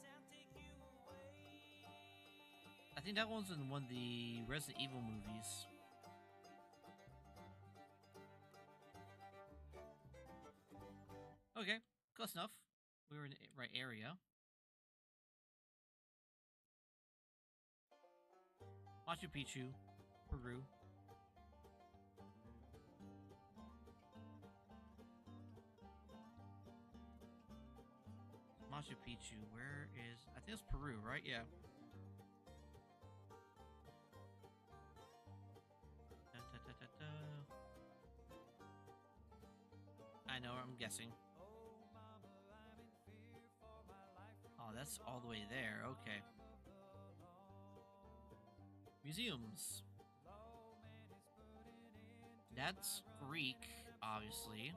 I think that one's in one of the Resident Evil movies. Okay, close enough. We were in the right area. Machu Picchu, Peru. Machu Picchu, where is... I think it's Peru, right? Yeah. I know, I'm guessing. Oh, that's all the way there. Okay. Museums. That's Greek, obviously.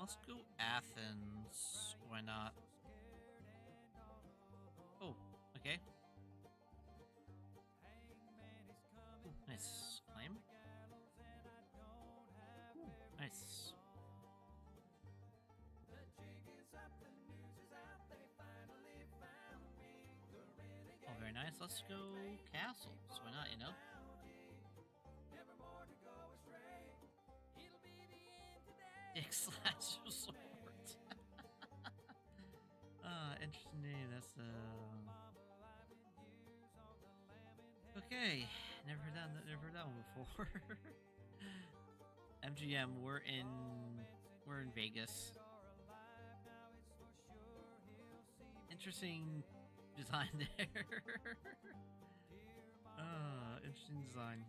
Let's go Athens. Why not? Oh, okay. Ooh, nice. Claim. Ooh, nice. Oh, very nice. Let's go castles. Why not, you know? Dick slash resort. Interesting name. That's okay. Never heard that one before. MGM, we're in Vegas. Interesting design there. Interesting design.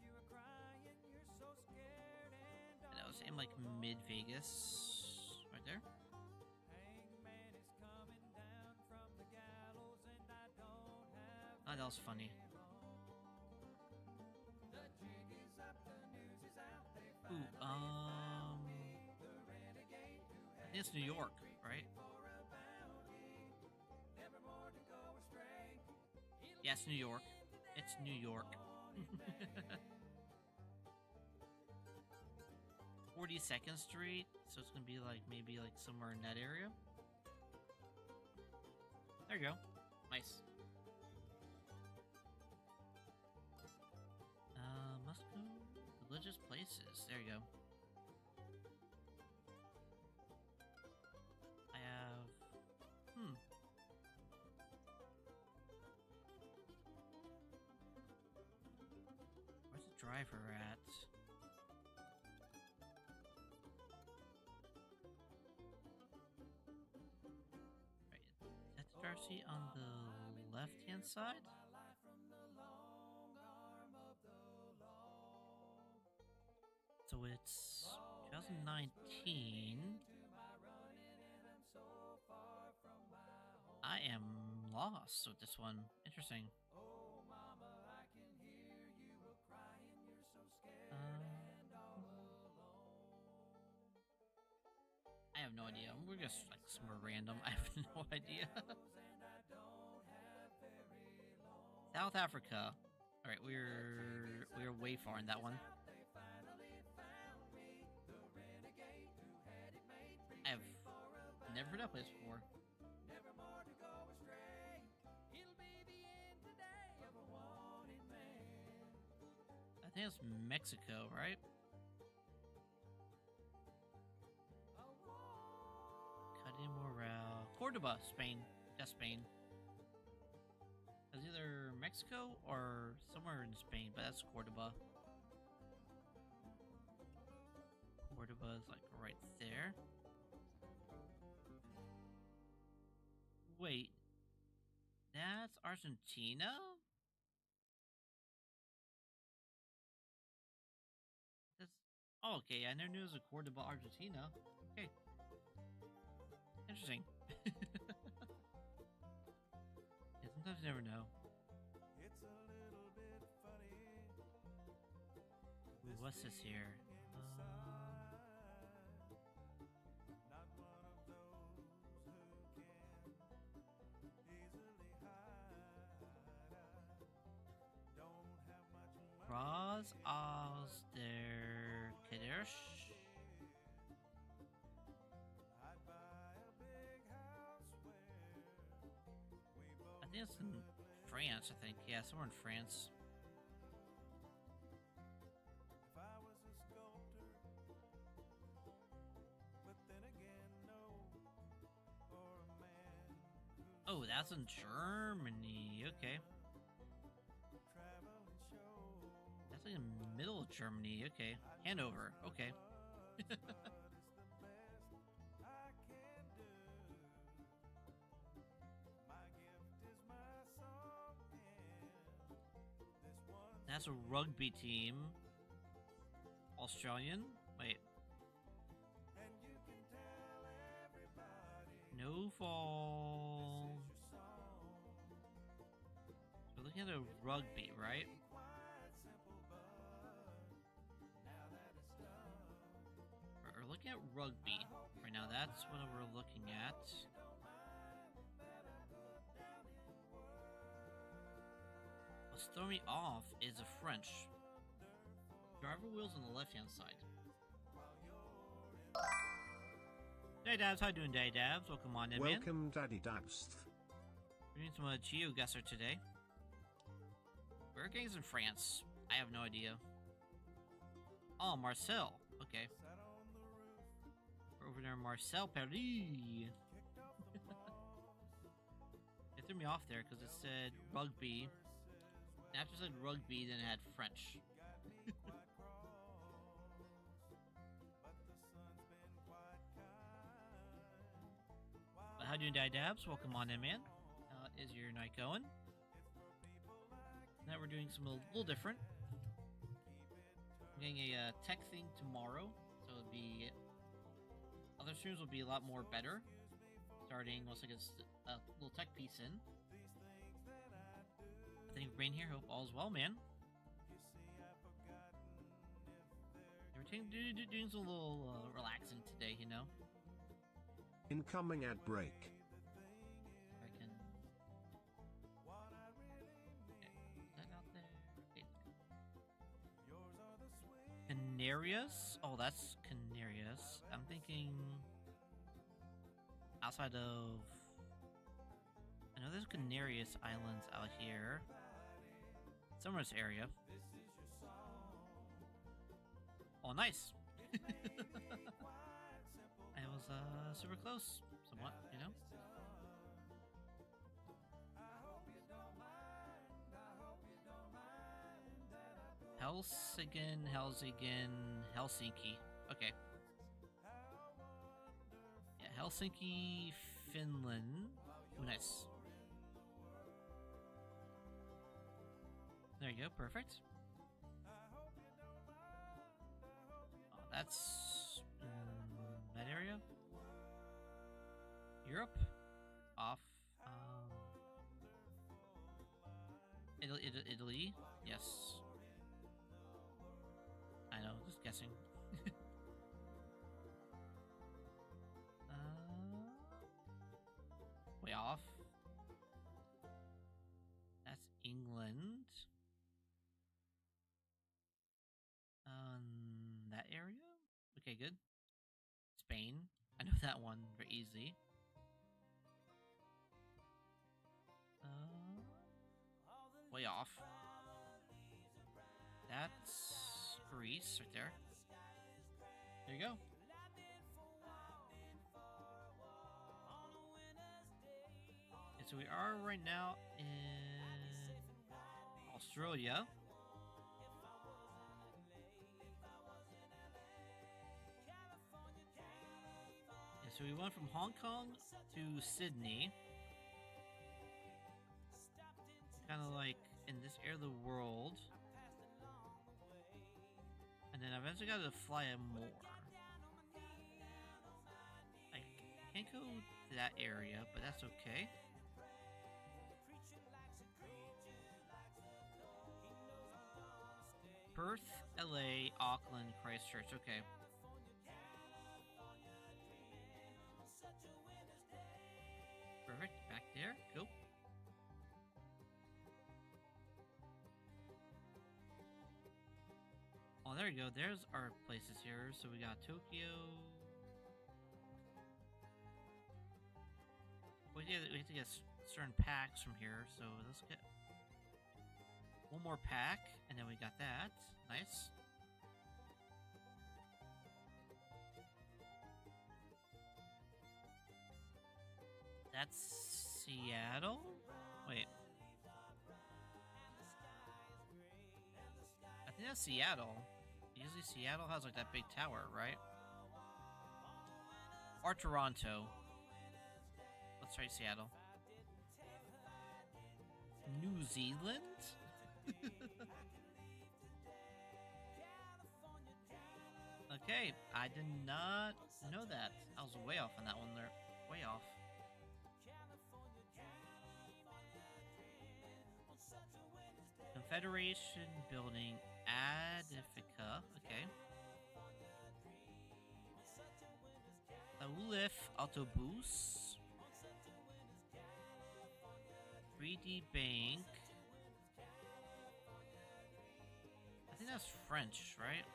And I was saying like mid Vegas, right there. Oh, that was funny. Ooh, I think it's New York, right? Yes, New York. It's New York. 42nd Street, so it's gonna be like maybe like somewhere in that area. There you go. Nice. Must go religious places. There you go. I have where's the driver at? Right. Is that the driver's seat on the left hand side? So it's 2019. I am lost with this one. Interesting. I have no idea. We're just like somewhere random. I have no idea. South Africa. All right, we're way far in that one. I've never heard that place before. I think it's Mexico, right? Cutting Morale. Cordoba, Spain. That's Spain. It's either Mexico or somewhere in Spain, but that's Cordoba. Cordoba is like right there. Wait, that's Argentina? That's okay. I never knew it was a Cordoba, Argentina. Okay, interesting. Yeah, sometimes you never know. Ooh, what's this here? Raz aus der Kirche. I think it's in France, I think. Yeah, somewhere in France. Oh, that's in Germany. Okay. That's like in the middle of Germany. Okay. Hanover. Okay. That's a rugby team. Australian? Wait. No fall. We're looking at a rugby, right? We're looking at rugby right now. That's what we're looking at. What's throwing me off is the French. Driver wheels on the left-hand side. Hey Dabs, how you doing today, Dabs? Welcome on in, man.
Welcome, Daddy Dabs.
We're doing some Geoguessr today. Where are gangs in France? I have no idea. Oh, Marcel. Okay. We're over there in Marcel, Paris. It threw me off there because it said rugby. And after it said rugby, then it had French. But how do you doing, Dabs? Welcome on in, man. How is your night going? Now we're doing some a little different. I'm getting a tech thing tomorrow, so it'll be other streams will be a lot more better. Starting once I get a little tech piece in. I think Brain here. Hope all's well, man. We're doing some little relaxing today, you know.
Incoming ad break.
I can. Okay, that out there. Okay. Canarias? Oh, that's Canarias. I'm thinking outside of. I know there's Canarias Islands out here. Somewhere in this area. Oh, nice. I was super close, somewhat, you know. Helsinki. Okay. Yeah, Helsinki, Finland. Ooh, nice. There you go, perfect. Oh, that's that area. Europe, off. Italy, yes. I know, just guessing. Way off. That's England. That area? Okay, good. Spain. I know that one very easily. Way off. That's Greece right there. There you go. And so we are right now in Australia. So we went from Hong Kong to Sydney. Kind of like in this area of the world. And then I eventually got to fly more. I can't go to that area, but that's okay. Perth, LA, Auckland, Christchurch. Okay. Perfect. Back there. Go. Oh, there we go. There's our places here. So we got Tokyo. We have to get certain packs from here. So let's get one more pack, and then we got that. Nice. That's Seattle? Wait. I think that's Seattle. Usually Seattle has like that big tower, right? Or Toronto. Let's try Seattle. New Zealand? Okay, I did not know that. I was way off on that one there. Way off. Confederation Building, Adifica. Okay. Taulif Autobus. 3D Bank. I think that's French, right?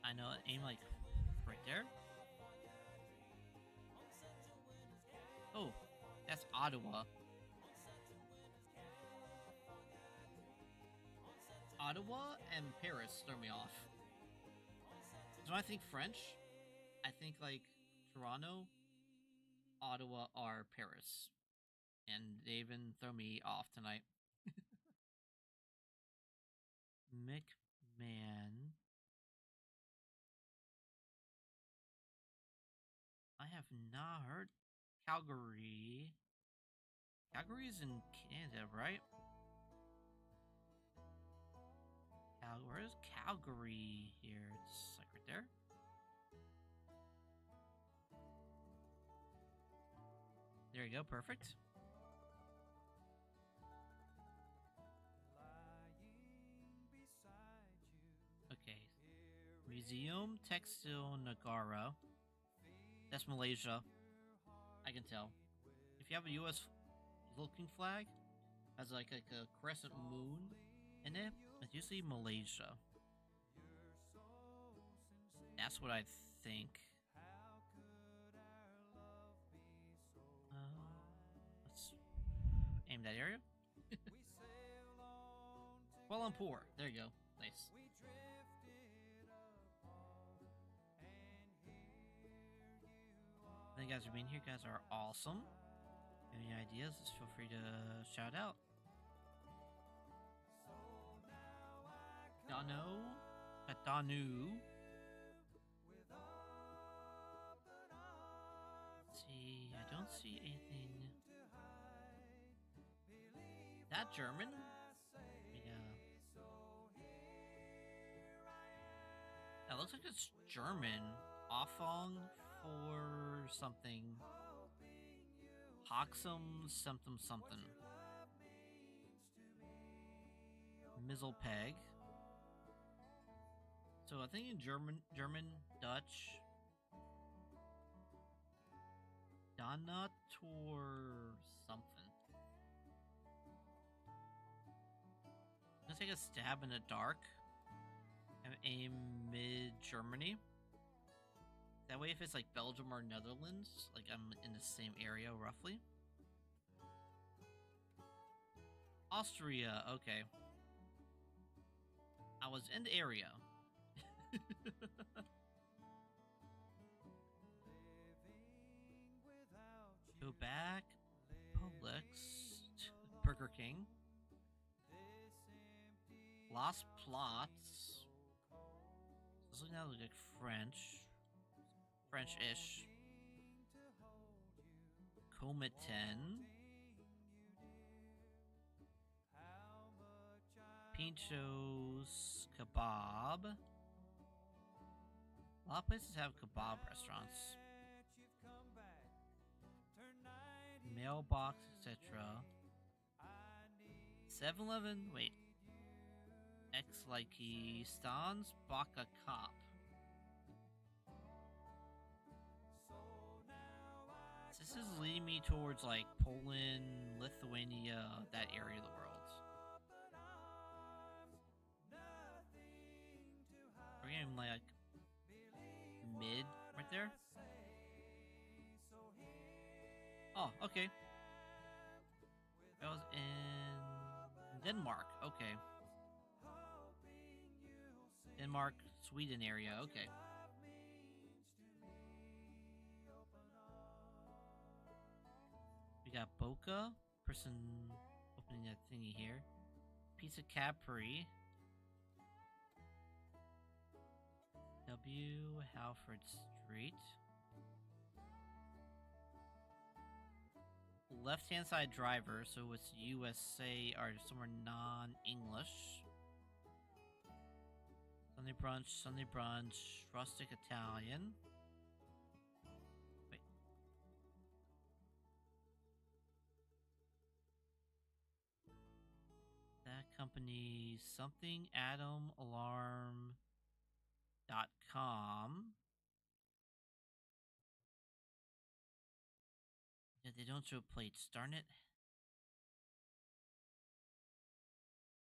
I know, aim like right there. Oh, that's Ottawa. Ottawa and Paris throw me off. So when I think French, I think like Toronto, Ottawa, or Paris. And they even throw me off tonight. McMahon. I have not heard Calgary. Calgary is in Canada, right? Where is Calgary here? It's like right there. There you go, perfect. Okay. Museum Textile Nagara. That's Malaysia. I can tell. If you have a U.S. looking flag, has like a crescent moon in it, it's usually Malaysia. That's what I think. Let's aim that area. Kuala Lumpur. There you go. Nice. Thank you guys for being here. You guys are awesome. If you have any ideas, just feel free to shout out. Danu. See, I don't see anything. That German? Yeah. That looks like it's German. Offong for something. Hoxum something. Mizzlepeg. So I think in German, Dutch, Donut or something. Let's take a stab in the dark and aim mid-Germany. That way if it's like Belgium or Netherlands, like I'm in the same area roughly. Austria, okay. I was in the area. Go back. Publix. Burger King. Las Plots. This looks now like French. French-ish. Cometan. Pinchos Kebab. A lot of places have kebab restaurants. Mailbox, etc. 7-Eleven, wait. X-Likey, Stan's Baka Cop. This is leading me towards like Poland, Lithuania, that area of the world. We're getting like mid right there. Oh, okay. I was in Denmark. Okay. Denmark, Sweden area. Okay. We got Boca. Person opening that thingy here. Pizza Capri. W. Halford Street. Left-hand side driver, so it's USA or somewhere non-English. Sunday brunch, rustic Italian. Wait. That company, something atomalarm.com. Yeah, they don't show plates, darn it.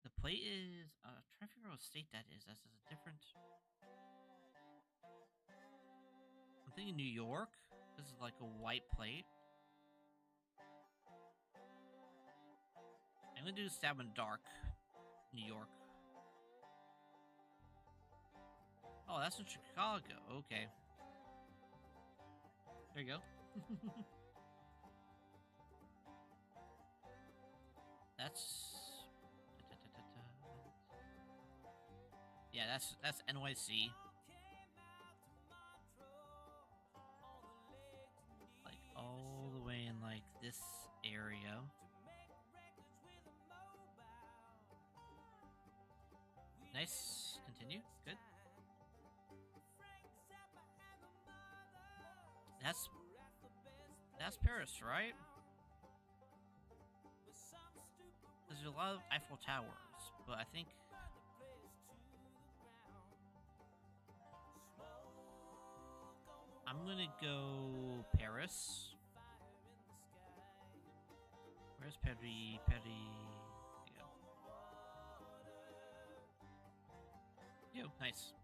The plate is, trying to figure out what state that is. That's a different. I'm thinking New York. This is like a white plate. I'm gonna do stab in dark. New York. Oh, that's in Chicago. Okay. There you go. That's... Yeah, that's NYC. Like all the way in like this area. Nice. Continue. Good. That's Paris, right? There's a lot of Eiffel Towers, but I think I'm gonna go Paris. Where's Paris? Paris. There you go. Yo, nice.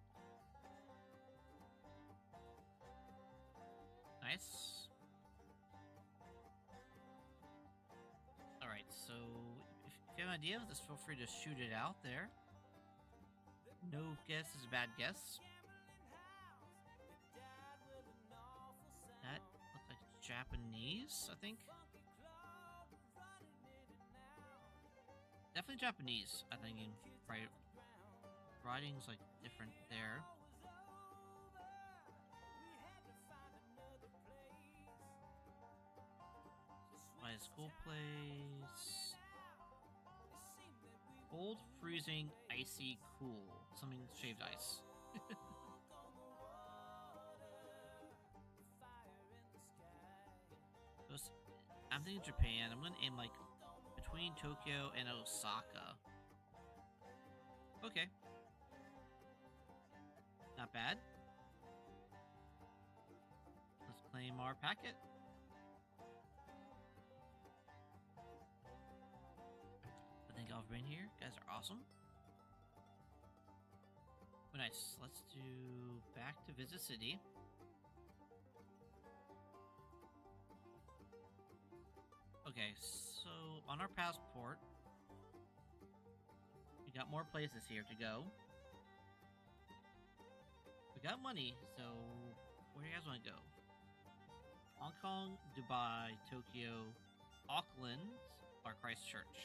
Nice. Alright, so if you have an idea of this, feel free to shoot it out there. No guess is a bad guess. That looks like Japanese, I think. Definitely Japanese, I think. Right. Writing's like different there. My school place. Cold, freezing, icy, cool. Something shaved ice. I'm thinking Japan. I'm gonna aim like between Tokyo and Osaka. Okay. Not bad. Let's claim our packet. Thank y'all for being here. You guys are awesome. Oh, nice. Let's do back to Visit City. Okay, so on our passport, we got more places here to go. We got money, so where do you guys want to go? Hong Kong, Dubai, Tokyo, Auckland, or Christchurch?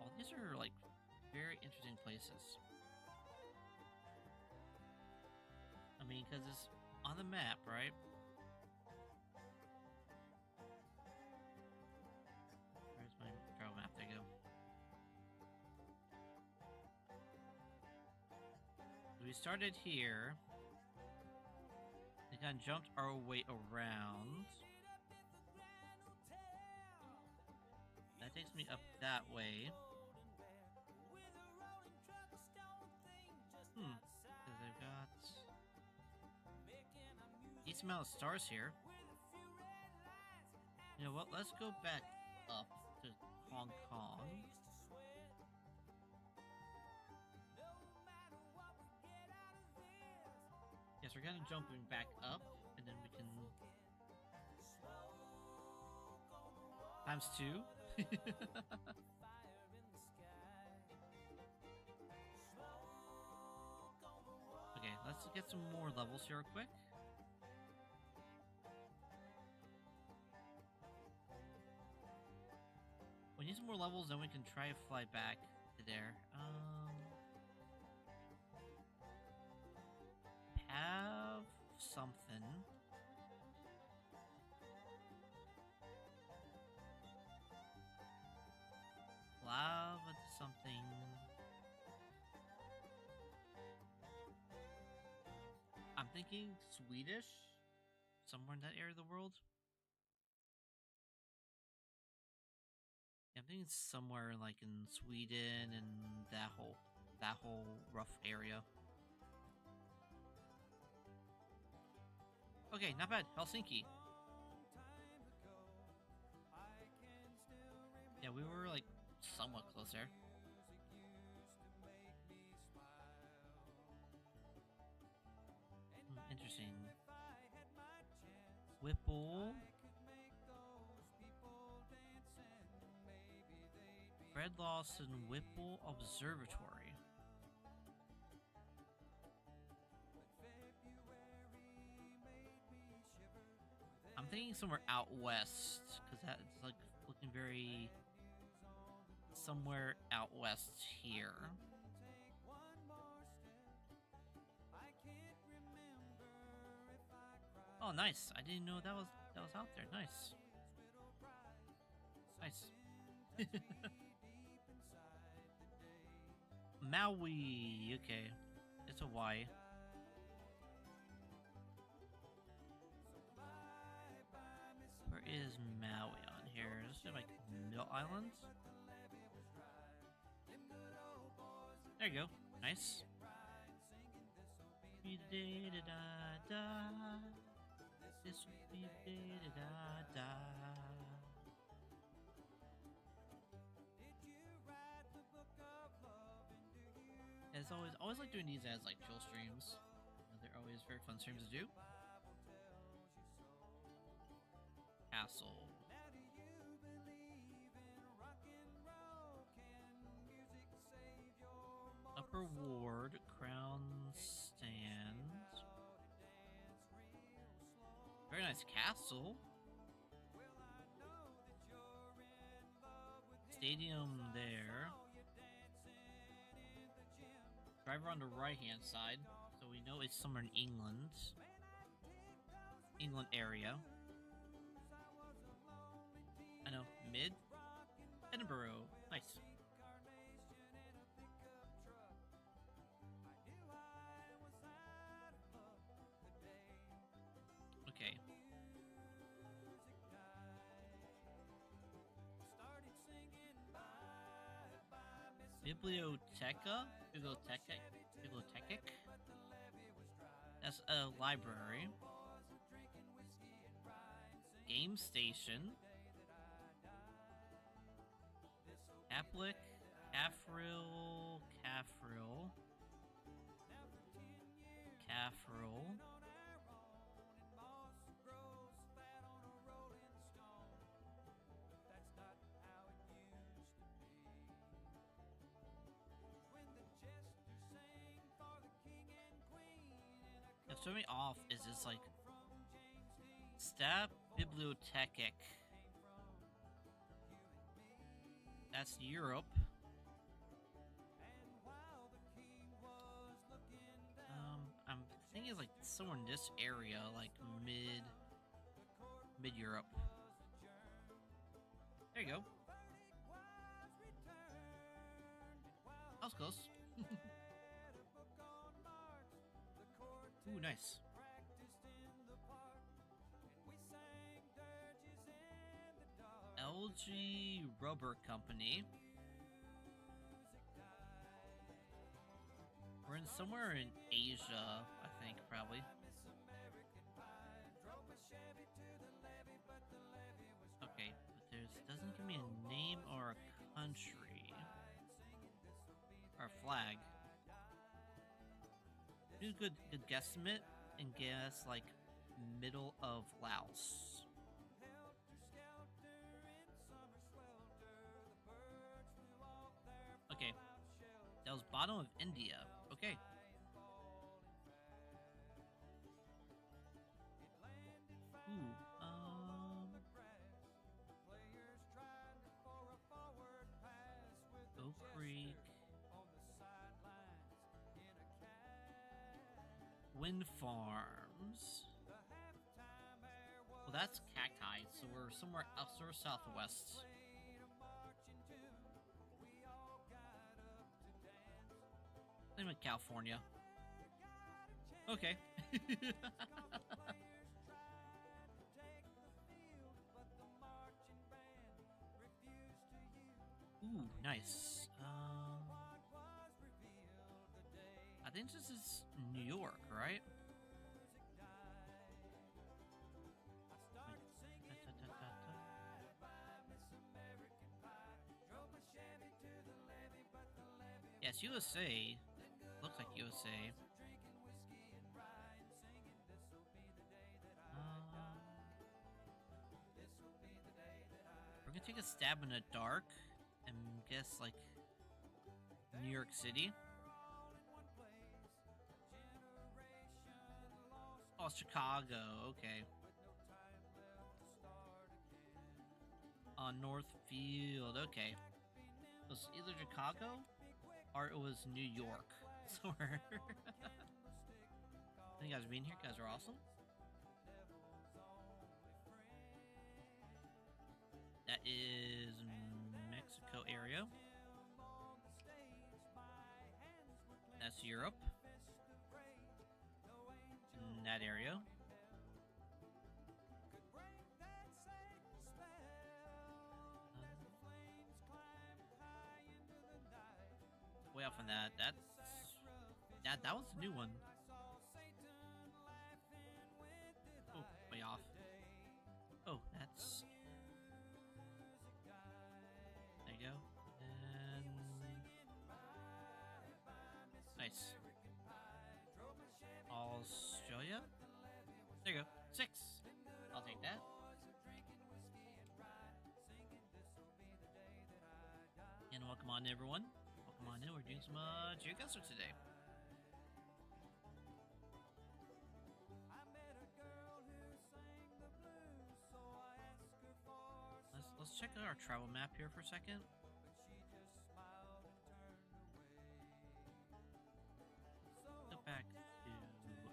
All these are like very interesting places. I mean, because it's on the map, right? Where's my travel map? There you go. So we started here. We kind of jumped our way around. That takes me up that way. Because I've got decent amount of stars here. You know what? Let's go back up to Hong Kong. Yes, we're kind of jumping back up, and then we can ×2. Okay, let's get some more levels here real quick. We need some more levels, then we can try to fly back to there. Have something. Lava something. I'm thinking Swedish, somewhere in that area of the world. Yeah, I'm thinking somewhere like in Sweden and that whole rough area. Okay, not bad. Helsinki. Yeah, we were like somewhat close there. Interesting. Whipple. Fred Lawson Whipple Observatory. thinking somewhere out west, because that's like looking very somewhere out west here. Oh, nice! I didn't know that was out there. Nice, nice. Maui. Okay, it's Hawaii. Where is Maui on here? Is it like Mill Islands? There you go. Nice. This will be the da. As always like doing these as like chill streams. They're always very fun streams to do. Castle. Upper Ward, Crown Stand. Very nice castle. Stadium there. Driver on the right hand side, so we know it's somewhere in England. England area. I know, mid. Edinburgh. Nice. Okay. Biblioteca? Bibliothekic? That's a library. Game station. Catholic. Caffrel. What threw me off is this like Stab Bibliothekic. That's Europe. I'm thinking it's like somewhere in this area, like mid Europe. There you go. That was close. Ooh, nice. LG Rubber Company. We're in somewhere in Asia, I think, probably. Okay, but doesn't give me a name or a country. Or a flag. Do a good guesstimate and guess like middle of Laos. Okay, that was bottom of India. Okay. Ooh, Oak Creek. Wind Farms. Well, that's cacti, so we're somewhere else or southwest. I'm in California. Okay. Ooh, nice. I think this is New York, right? Yes, USA. Looks like USA. We're gonna take a stab in the dark and guess like New York City. Oh, Chicago. Okay. On Northfield. Okay. It was either Chicago or it was New York. Somewhere. Thank you guys for being here. You guys are awesome. That is Mexico area. That's Europe. In that area. Way off on that. That was a new one. Oh, way off. Oh, that's. There you go. And nice. Australia. There you go. 6. I'll take that. And welcome on, everyone. Welcome on in. We're doing some Geoguessr today. Let's check out our travel map here for a second. Go back to...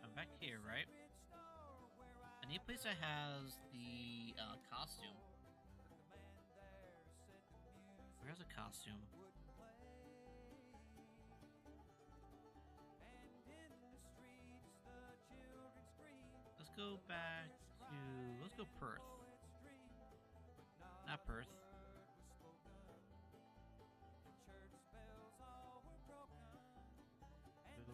I'm back here, right? I need a place that has the costume. Where's a costume? Let's go back to... Let's go Perth. Not Perth. So,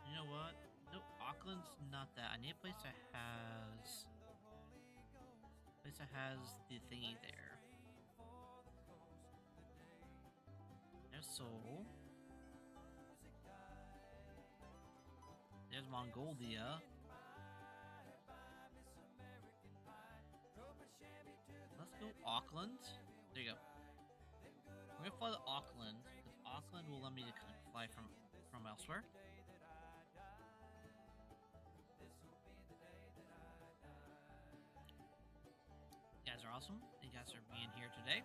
you know what? Nope, Auckland's not that. I need a place that has... the thingy there. There's Seoul. There's Mongolia. Let's go Auckland. There you go. We're gonna fly to Auckland because Auckland will let me to fly from elsewhere. You guys are awesome. You guys are being here today.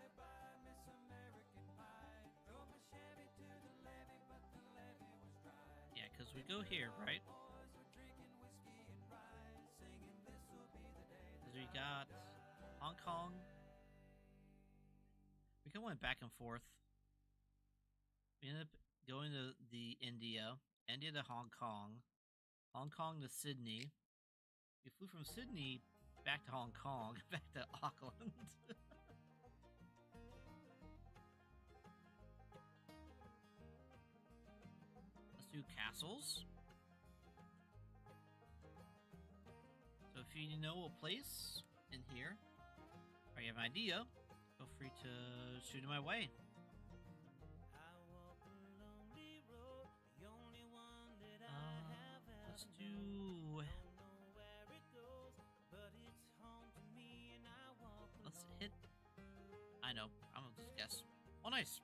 Yeah, because we go here, right? Because we got Hong Kong. We kind of went back and forth. We ended up going to the India to Hong Kong to Sydney. We flew from Sydney back to Hong Kong, back to Auckland. Let's do castles. So if you know a place in here, or you have an idea, feel free to shoot it my way. Let's do... Let's hit... I know, I'm gonna just guess. Oh, nice!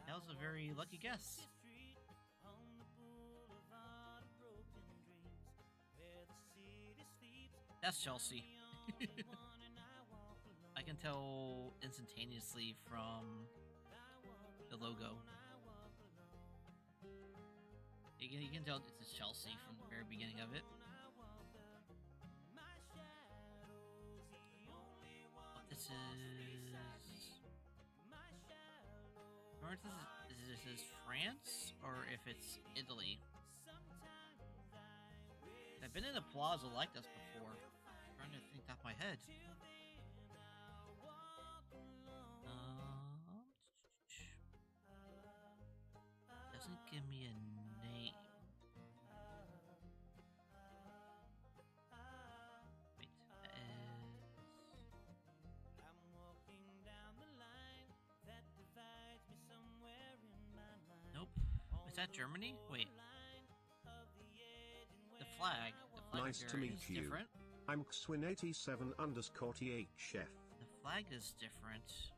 That was a very lucky guess. That's Chelsea. I can tell instantaneously from the logo. You can tell it's Chelsea from the very beginning of it. What this is... I wonder if this is France or if it's Italy. I've been in a plaza like this before. I'm trying to think off my head. Doesn't give me a name. Wait, that is... Nope. Is that Germany? Wait. The flag.
Nice to meet you.
Different.
I'm Xwin87_THF.
The flag is different.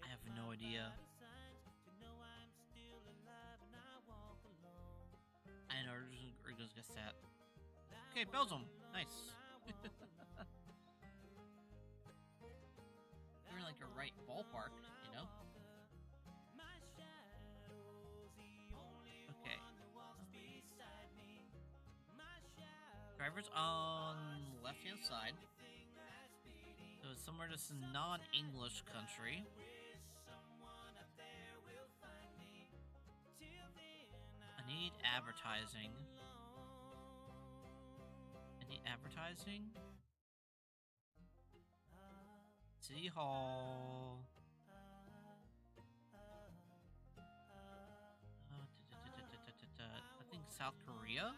I have no idea. I know we're just get that. Okay, Belgium. Nice. You're in like a right ballpark, you know? Okay. Driver's on left-hand side. So it's somewhere just a non-English country. I need advertising. City Hall. I think South Korea?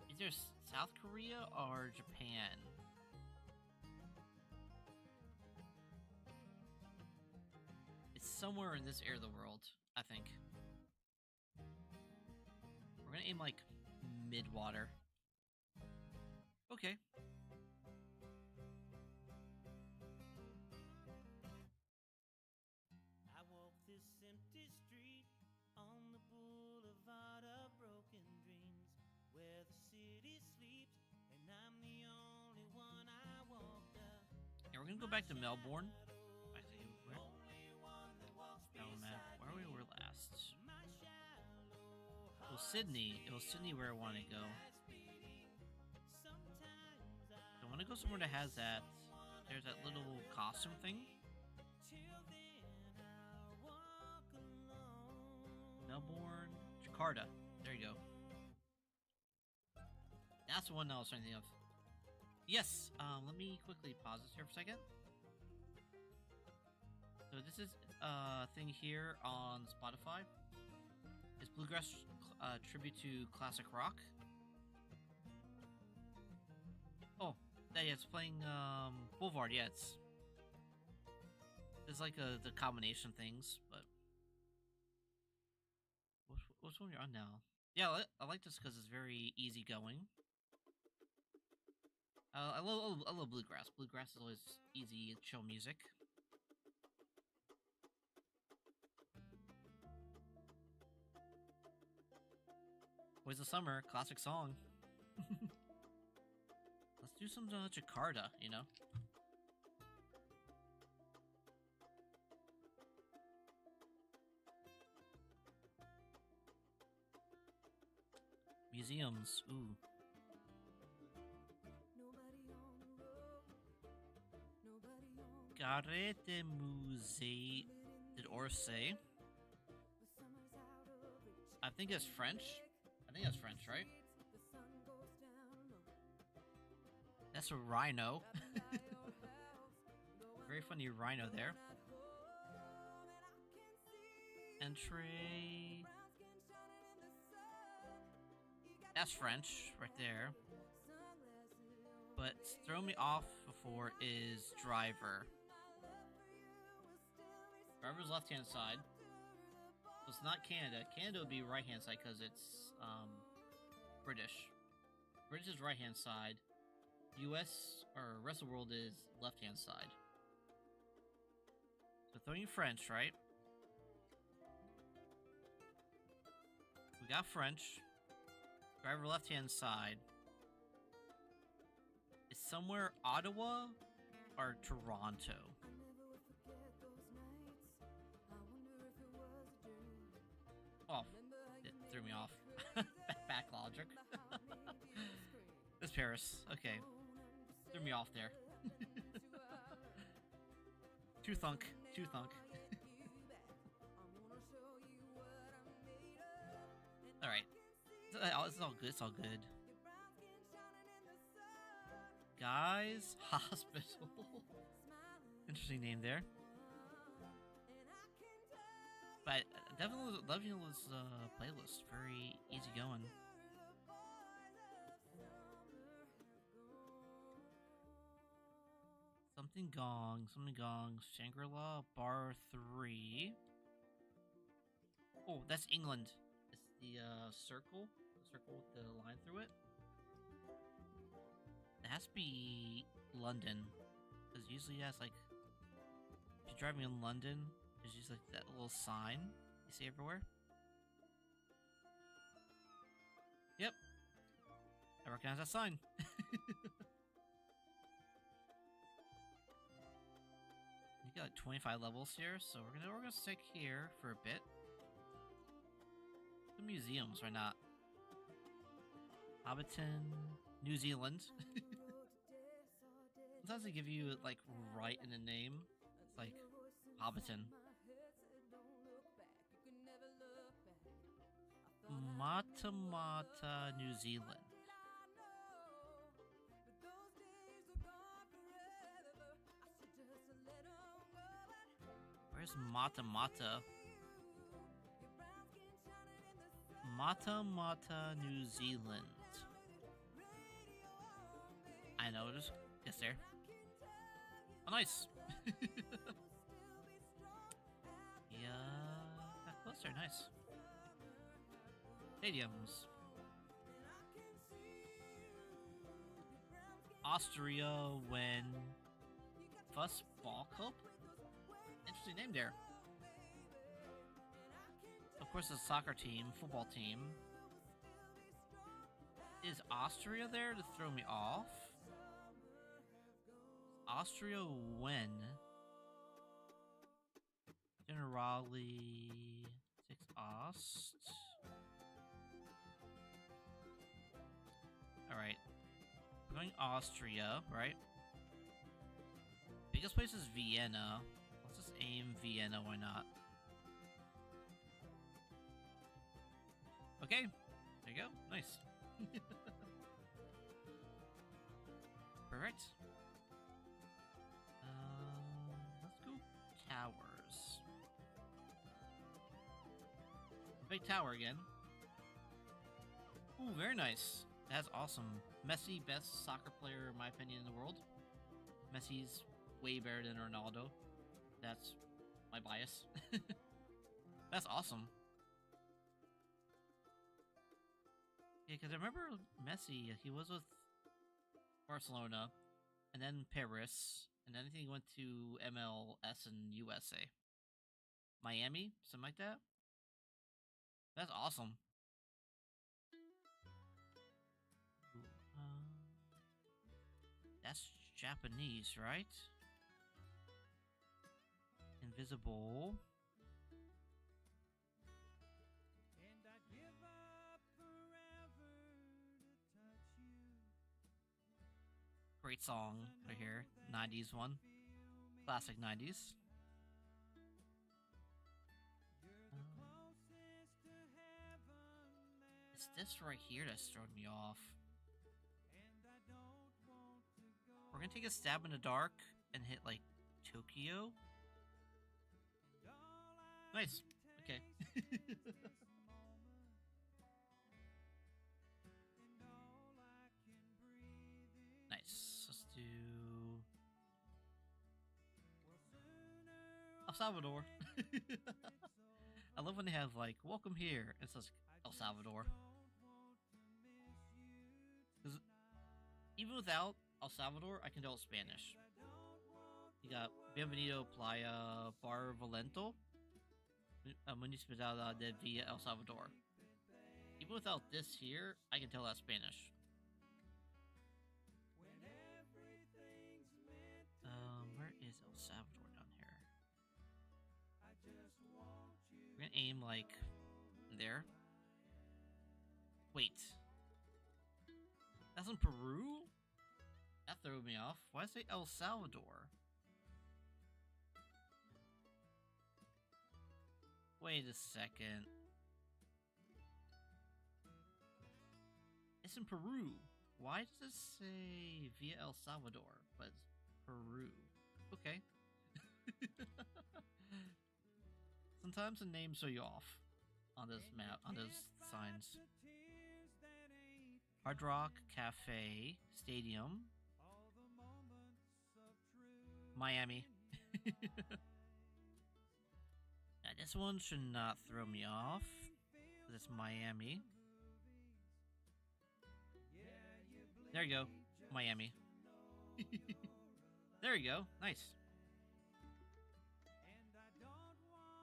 Either South Korea or Japan. It's somewhere in this area of the world, I think. We're gonna aim like mid-water. Okay.
I walk this empty street on the boulevard of broken dreams, where the city sleeps, and I'm the only one I walked up.
Yeah, we're gonna go back to Melbourne. I see where. Oh man, where we were last. Well, Sydney. It was Sydney where I want to go. I want to go somewhere that has that. There's that little costume thing. Melbourne, Jakarta. There you go. That's the one I was trying to think of. Yes. Let me quickly pause this here for a second. So this is a thing here on Spotify. It's Bluegrass tribute to classic rock. Oh, yeah, it's playing Boulevard. Yeah, it's like the combination things, but which one you're on now? Yeah, I like this because it's very easygoing. I love bluegrass. Bluegrass is always easy, chill music. Boys of Summer, classic song. Let's do some Jakarta, you know? Museums, ooh. Garete Musée d'Orsay. I think it's French. I think that's French, right? That's a rhino. Very funny rhino there. Entree. That's French right there. But throw me off before is driver. Driver's left-hand side. So it's not Canada. Canada would be right-hand side because it's British. British is right-hand side. U.S. or rest of the world is left-hand side. So throwing French, right? We got French. Driver left-hand side. Is somewhere Ottawa or Toronto? Oh, it threw me off. Back logic. It's Paris. Okay. Threw me off there. Too thunk. Alright. It's all good. Guys Hospital. Interesting name there. But definitely loving this playlist. Very easy going. Something gong. Shangri-La Bar 3. Oh, that's England. It's the circle. The circle with the line through it. It has to be London. Because usually that's like... If you're driving in London, there's usually like that little sign you see everywhere. recognize that sign. You got like 25 levels here, so we're gonna stick here for a bit. The museums, why not? Hobbiton, New Zealand. Sometimes they give you like right in the name. It's like Hobbiton. Mata, New Zealand. Where's Mata? Mata, New Zealand. I know, just guess there. Oh, nice. Yeah, got closer, nice. Stadiums. Austria when Fussball Club? Interesting name there. Of course, the soccer team, football team. Is Austria there to throw me off? Austria when? Generali 6 Ost. Alright. We're going Austria, right? Biggest place is Vienna. Let's just aim Vienna, why not? Okay, there you go. Nice. Perfect. Let's go towers. Big tower again. Ooh, very nice. That's awesome. Messi, best soccer player in my opinion in the world. Messi's way better than Ronaldo. That's my bias. That's awesome. Yeah, because I remember Messi, he was with Barcelona, and then Paris, and then I think he went to MLS and USA. Miami? Something like that? That's awesome. That's Japanese, right? Invisible.
And I'd give up forever to touch you.
Great song right here. 90s one. Classic 90s. It's this right here that's throwing me off. We're gonna take a stab in the dark and hit like Tokyo. Nice. Okay. Nice. Let's do El Salvador. I love when they have like welcome here. It says El Salvador. Because even without El Salvador, I can tell Spanish. You got Bienvenido Playa Barvalento, Municipalidad de Villa El Salvador. Even without this here, I can tell that's Spanish. Where is El Salvador down here? We're gonna aim like there. Wait. That's in Peru? That threw me off. Why did I say El Salvador? Wait a second. It's in Peru. Why does it say via El Salvador, but it's Peru? Okay. Sometimes the names throw you off on this map, on those signs. Hard Rock Cafe Stadium. Miami. Now, this one should not throw me off. It's Miami. There you go. Miami. There you go. Nice.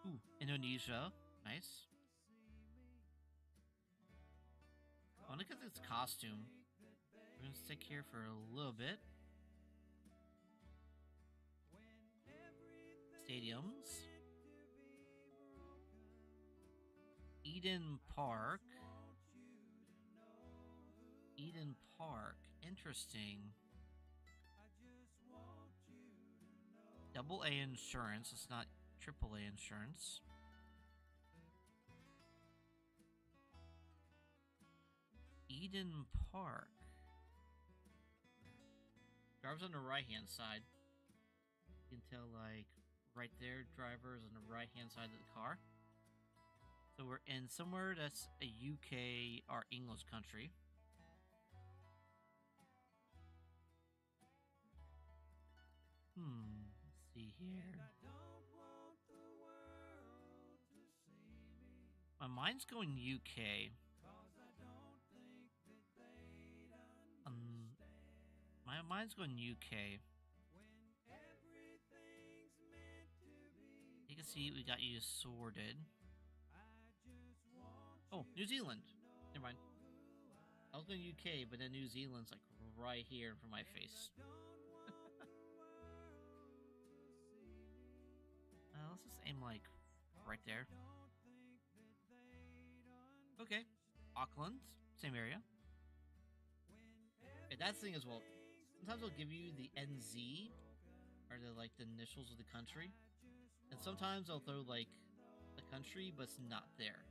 Ooh, Indonesia. Nice. Oh, look at this costume. We're gonna stick here for a little bit. Stadiums. Eden Park. Eden Park. Interesting. Double A insurance. It's not triple A insurance. Eden Park. Driver's on the right hand side. You can tell, like, right there, driver's on the right hand side of the car. So we're in somewhere that's a UK or English country. Let's see here. My mind's going UK. My mind's going UK. You can see we got you sorted. Oh, New Zealand. Never mind. I was going UK, but then New Zealand's like right here in front of my face. Let's just aim like right there. Okay. Auckland, same area. Okay, that's the thing as well. Sometimes they'll give you the NZ, or the like the initials of the country, and sometimes they'll throw like the country, but it's not there.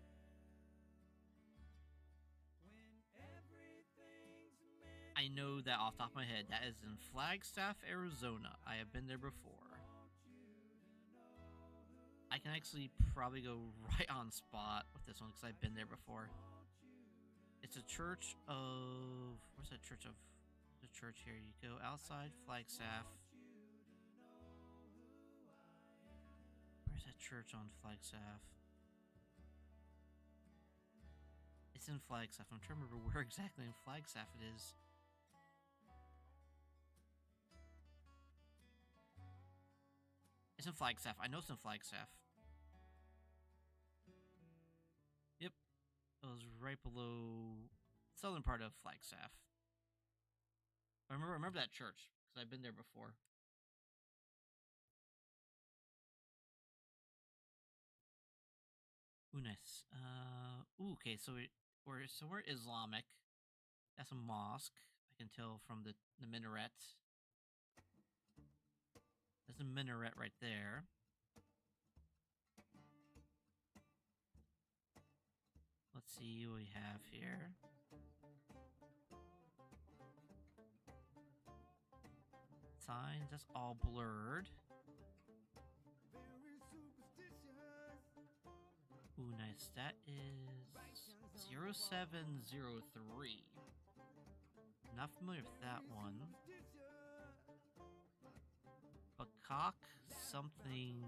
I know that off the top of my head. That is in Flagstaff, Arizona. I have been there before. I can actually probably go right on spot with this one because I've been there before. It's a church of... Where's that church of... The church here. You go outside Flagstaff. Where's that church on Flagstaff? It's in Flagstaff. I'm trying to remember where exactly in Flagstaff it is. It's in Flagstaff. I know it's in Flagstaff. Yep. It was right below the southern part of Flagstaff. I remember that church, because I've been there before. Ooh, nice. Okay, so we're somewhere Islamic. That's a mosque. I can tell from the minaret. There's a minaret right there. Let's see what we have here. Signs, that's all blurred. Ooh, nice. That is 0703. Not familiar with that one. Bakak something.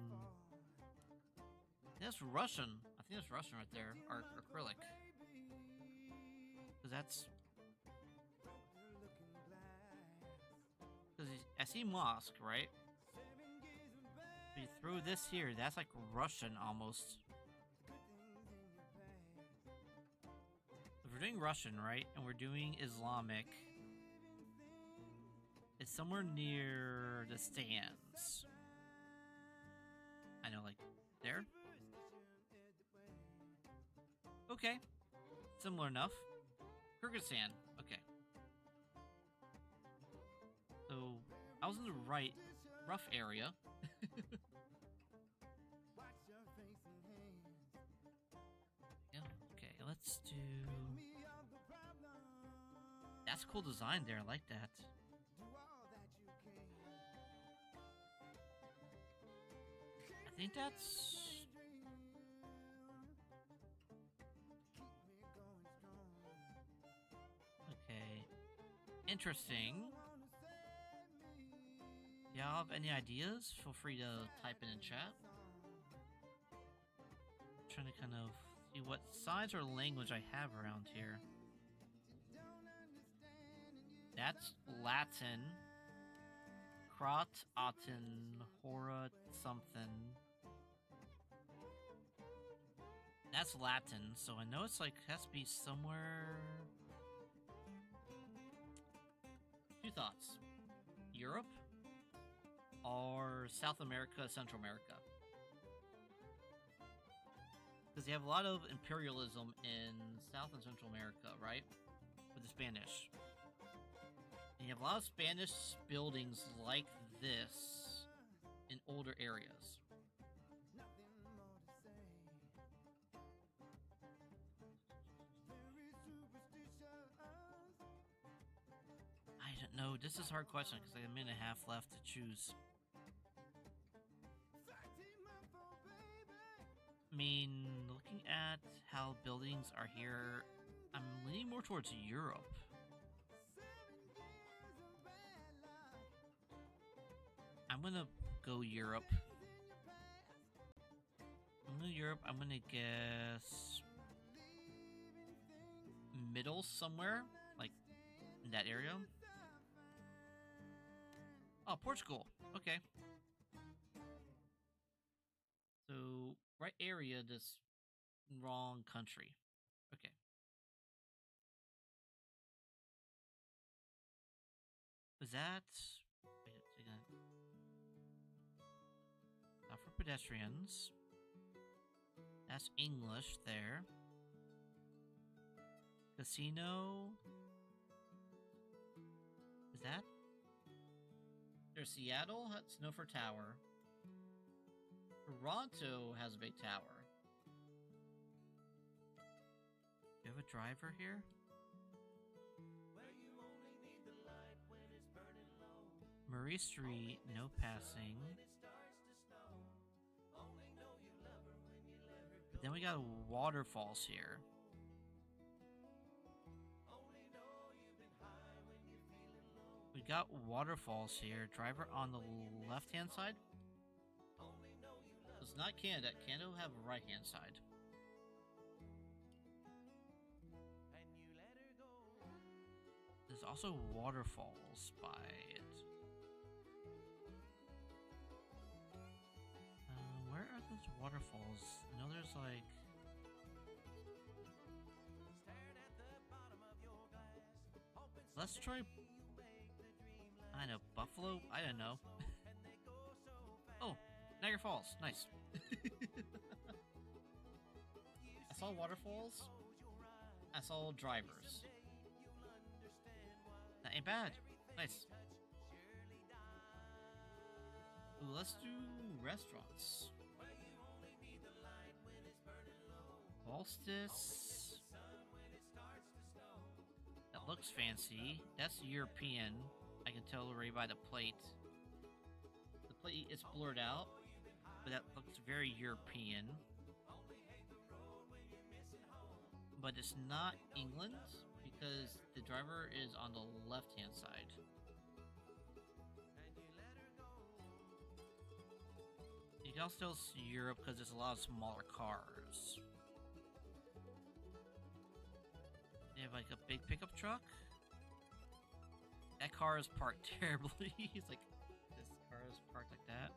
That's Russian. I think that's Russian right there. Or acrylic. Because that's... Because I see mosque, right? If you throw this here, that's like Russian almost. If we're doing Russian, right? And we're doing Islamic. It's somewhere near the stands. I know, like, there? Okay. Similar enough. Kyrgyzstan. Okay. So, I was in the right, rough area. Yeah, okay, let's do... That's a cool design there, I like that. I think that's... Okay. Interesting. Y'all have any ideas? Feel free to type it in chat. I'm trying to kind of see what signs or language I have around here. That's Latin. Krot, Aten, Hora, something. That's Latin, so I know it's like has to be somewhere. Two thoughts: Europe or South America, Central America? Because they have a lot of imperialism in South and Central America, right? With the Spanish. And you have a lot of Spanish buildings like this in older areas. I don't know. This is a hard question because I have a minute and a half left to choose. I mean, looking at how buildings are here, I'm leaning more towards Europe. I'm gonna go Europe. I'm gonna guess middle somewhere, like in that area. Oh, Portugal. Okay. So, right area, just wrong country. Okay. Was that... Wait a second. Not for pedestrians. That's English there. Casino. Is that? There's Seattle, Snowford Tower. Toronto has a big tower. Do you have a driver here? Murray Street, no passing. But then we got waterfalls here. We got waterfalls here. Driver on the left-hand side. It's not Canada. Canada will have a right-hand side. There's also waterfalls by it. Where are those waterfalls? I know there's like... Let's try... I know, Buffalo? I don't know. Oh, Niagara Falls. Nice. I saw waterfalls. I saw drivers. That ain't bad. Nice. Ooh, let's do restaurants. Solstice. That looks fancy. That's European. I can tell already by the plate. The plate is blurred out, but that looks very European. But it's not England because the driver is on the left-hand side. You can also see Europe because there's a lot of smaller cars. They have like a big pickup truck. That car is parked terribly. He's like, this car is parked like that.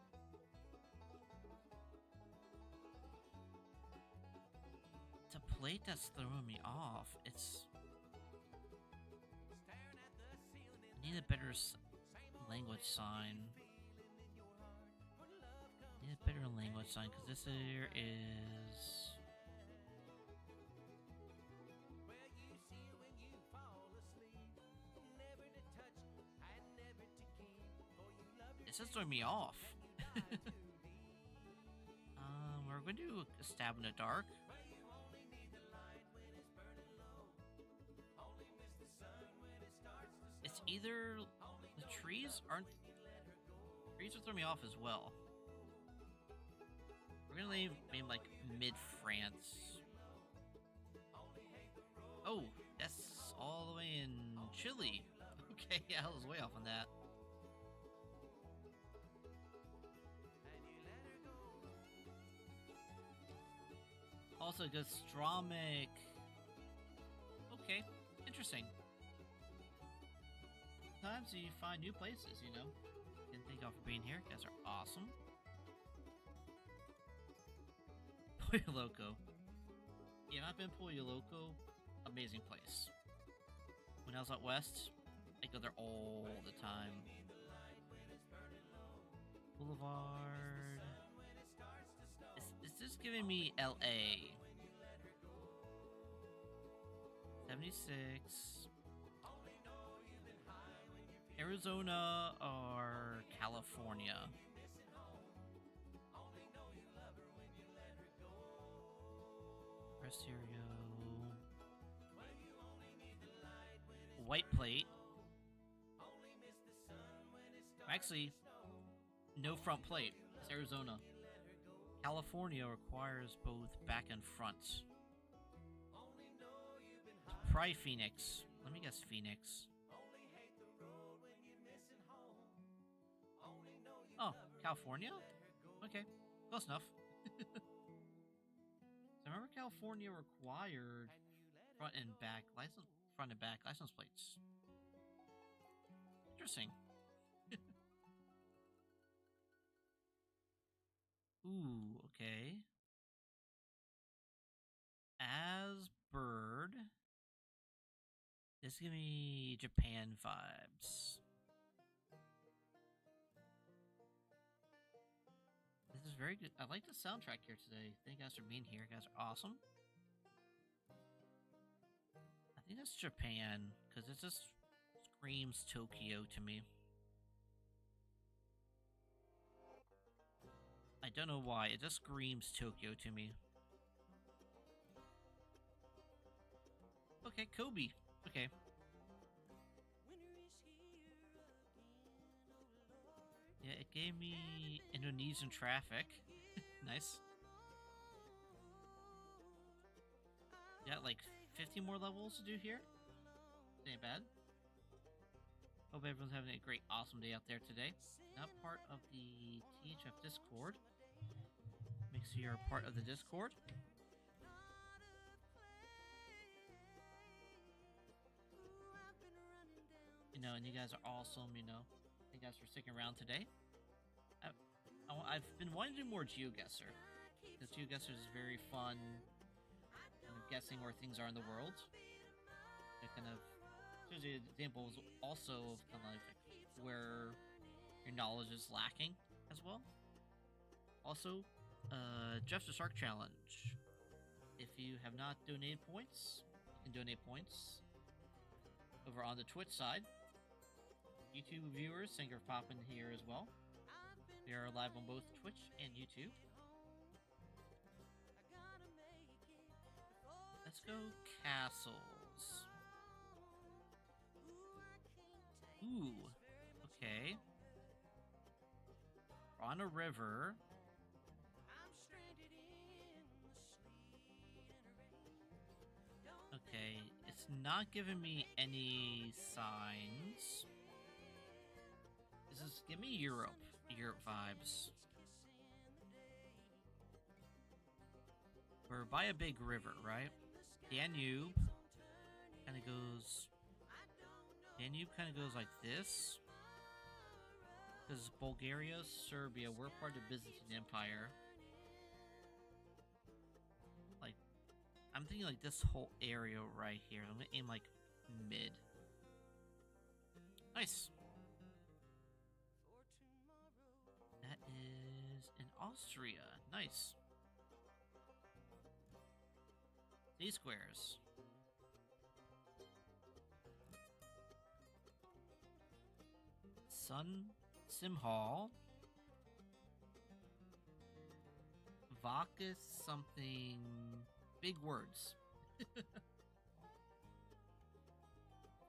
It's a plate that's throwing me off. It's... I need a better language sign. I need a better language sign because this here is... It's just throwing me off. We're going to do a stab in the dark. It's either the trees aren't... Trees are throwing me off as well. We're gonna leave maybe like mid-France. Oh, that's all the way in Chile. Okay, yeah, I was way off on that. Also, gastronomic. Okay, interesting. Sometimes you find new places, you know. And thank y'all for being here. You guys are awesome. Pollo Loco. Yeah, I've been Pollo Loco. Amazing place. When I was out west, I go there all the time. Boulevard. Is this giving me LA? 76. Arizona or California? Stereo. White plate. Actually, no front plate. It's Arizona. California requires both back and front. Probably Phoenix. Let me guess Phoenix. Oh, California? Okay, close enough. I remember California required front and back license plates. Interesting. Ooh, okay. As bird. This give me Japan vibes. This is very good. I like the soundtrack here today. Thank you guys for being here. You guys are awesome. I think that's Japan, because it just screams Tokyo to me. I don't know why. It just screams Tokyo to me. Okay, Kobe. Okay. Yeah, it gave me Indonesian traffic. Nice. Got like 50 more levels to do here. Ain't bad. Hope everyone's having a great, awesome day out there today. Not part of the THF Discord. Make sure you're a part of the Discord. You know, and you guys are awesome, you know. Thank you guys for sticking around today. I've been wanting to do more Geoguessr. Because Geoguessr is very fun, kind of guessing where things are in the world. It kind of shows you examples also of kind of like where your knowledge is lacking as well. Also, Jeff the Shark Challenge. If you have not donated points, you can donate points over on the Twitch side. YouTube viewers, thank you for popping here as well. We are live on both Twitch and YouTube. Let's go castles. Ooh, okay. We're on a river. Okay, it's not giving me any signs. Give me Europe vibes. We're by a big river, right? Danube kind of goes like this. Because Bulgaria, Serbia, we're part of the Byzantine Empire. Like, I'm thinking like this whole area right here. I'm gonna aim like mid. Nice. That is in Austria. Nice. These squares. Sun Simhal. Vacus something. Big words. If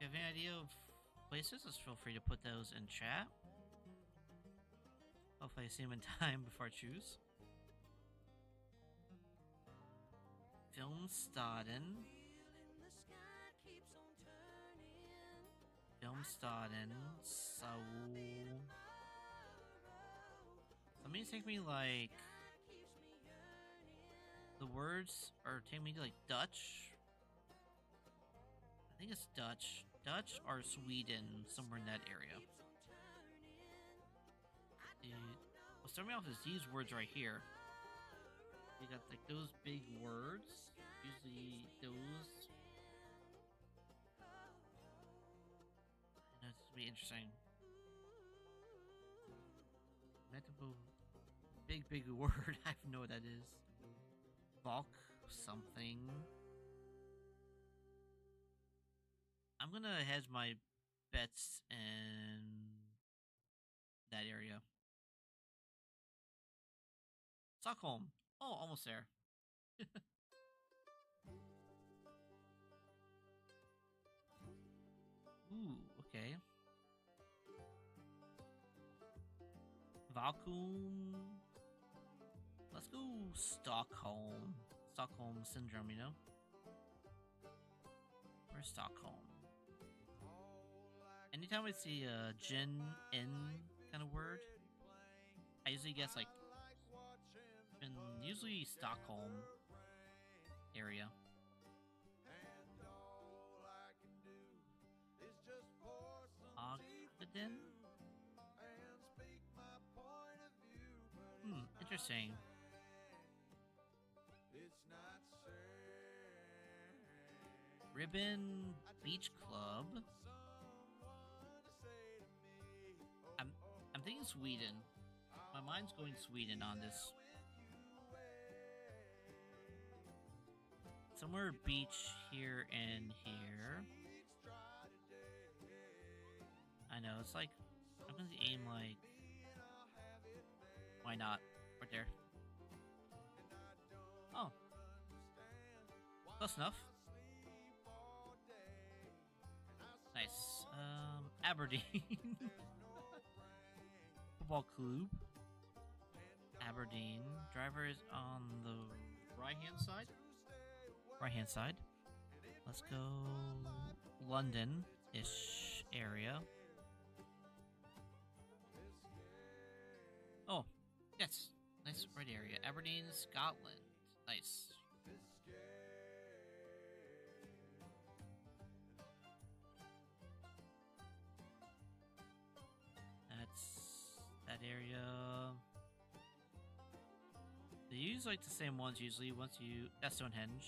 you have any idea of places, just feel free to put those in chat. Hopefully I see them in time before I choose. Filmstaden. Seoul. Let me take me like... The words are taking me to like Dutch. I think it's Dutch. Dutch or Sweden, somewhere in that area. What's starting me off is these words right here. You got like those big words. Usually those. Be interesting. Multiple big word. I have no what that is. Bulk something. I'm gonna hedge my bets in that area. Stockholm. Oh, almost there. Ooh, okay. Vacuum. Let's go Stockholm. Stockholm syndrome, you know? Where's Stockholm? Anytime I see a Jin in kind of word, I usually guess like in usually Stockholm area. Ogden? Interesting. Ribbon Beach Club. I'm thinking Sweden. My mind's going Sweden on this. Somewhere beach here and here. I know, it's like I'm gonna aim like why not? Right there. Oh. Close enough. Nice. Aberdeen. Football club. Aberdeen. Driver is on the right hand side. Right hand side. Let's go London-ish area. Oh, yes. Nice red area. Aberdeen, Scotland. Nice. That's that area. They use like the same ones usually once you... That's Stonehenge.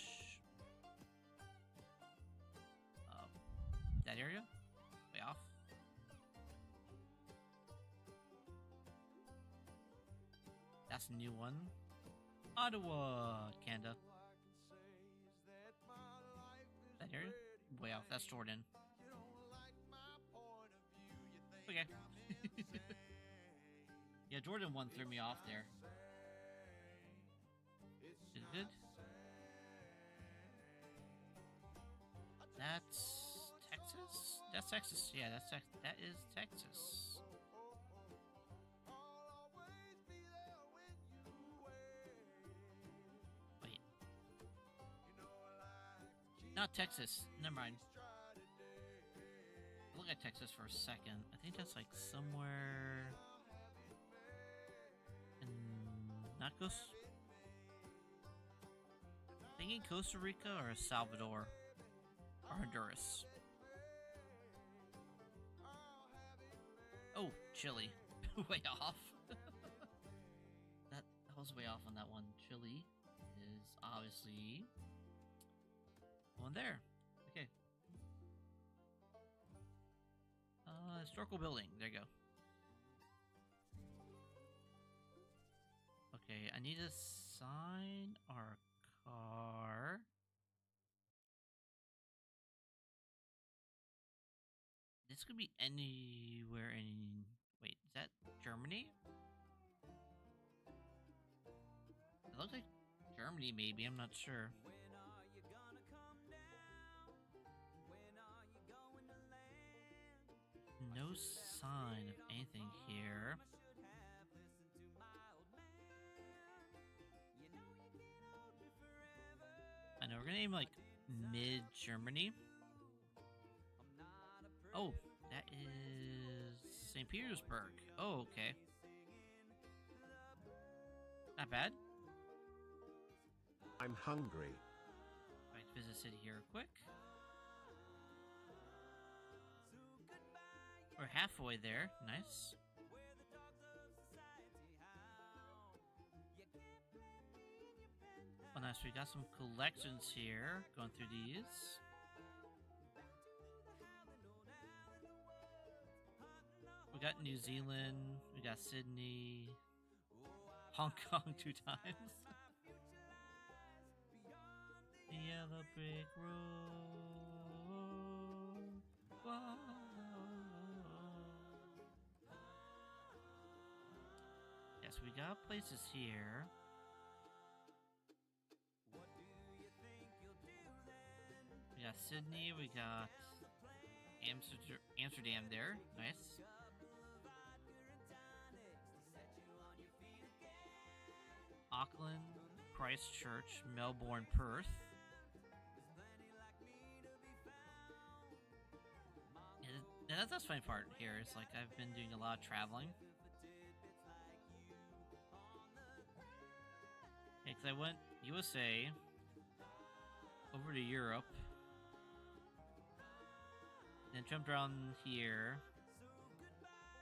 That area? Way off. That's a new one. Ottawa, Canada. That area? Way off. That's Jordan. Okay. Yeah, Jordan 1 threw me off there. Is it good? That's Texas? That's Texas. Yeah, that is Texas. Wait. Not Texas. Never mind. Look at Texas for a second. I think that's like somewhere in not thinking Costa Rica or Salvador or Honduras. Oh, Chile. Way off. that was way off on that one. Chile is obviously one there. Okay. Historical building. There you go. Okay, I need a sign or a car. This could be anywhere in... Wait, is that Germany? It looks like Germany, maybe. I'm not sure. No sign of anything here. I know, we're gonna aim like mid-Germany. Oh, that is St. Petersburg. Oh, okay. Not bad.
I'm hungry.
Right, visit city here quick. We're halfway there. Nice. Oh, nice. We got some collections here. Going through these. We got New Zealand, we got Sydney, Hong Kong 2 times. The yellow brick road. Whoa. Yes, we got places here. We got Sydney, we got Amsterdam there. Nice. Auckland, Christchurch, Melbourne, Perth. And that's the funny part here. It's like I've been doing a lot of traveling. Yeah, because I went USA, over to Europe, then jumped around here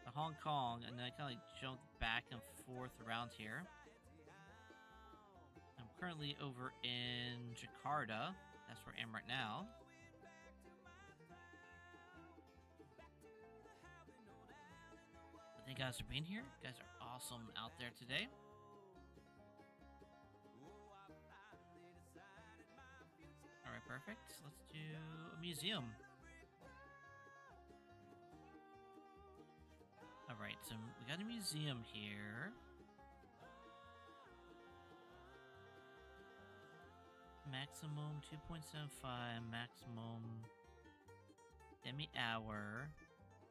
to Hong Kong, and then I kind of like jumped back and forth around here. I'm currently over in Jakarta. That's where I am right now. Thank you guys for being here. You guys are awesome out there today. Alright, perfect. Let's do a museum. Alright, so we got a museum here. Maximum 2.75, maximum demi-hour.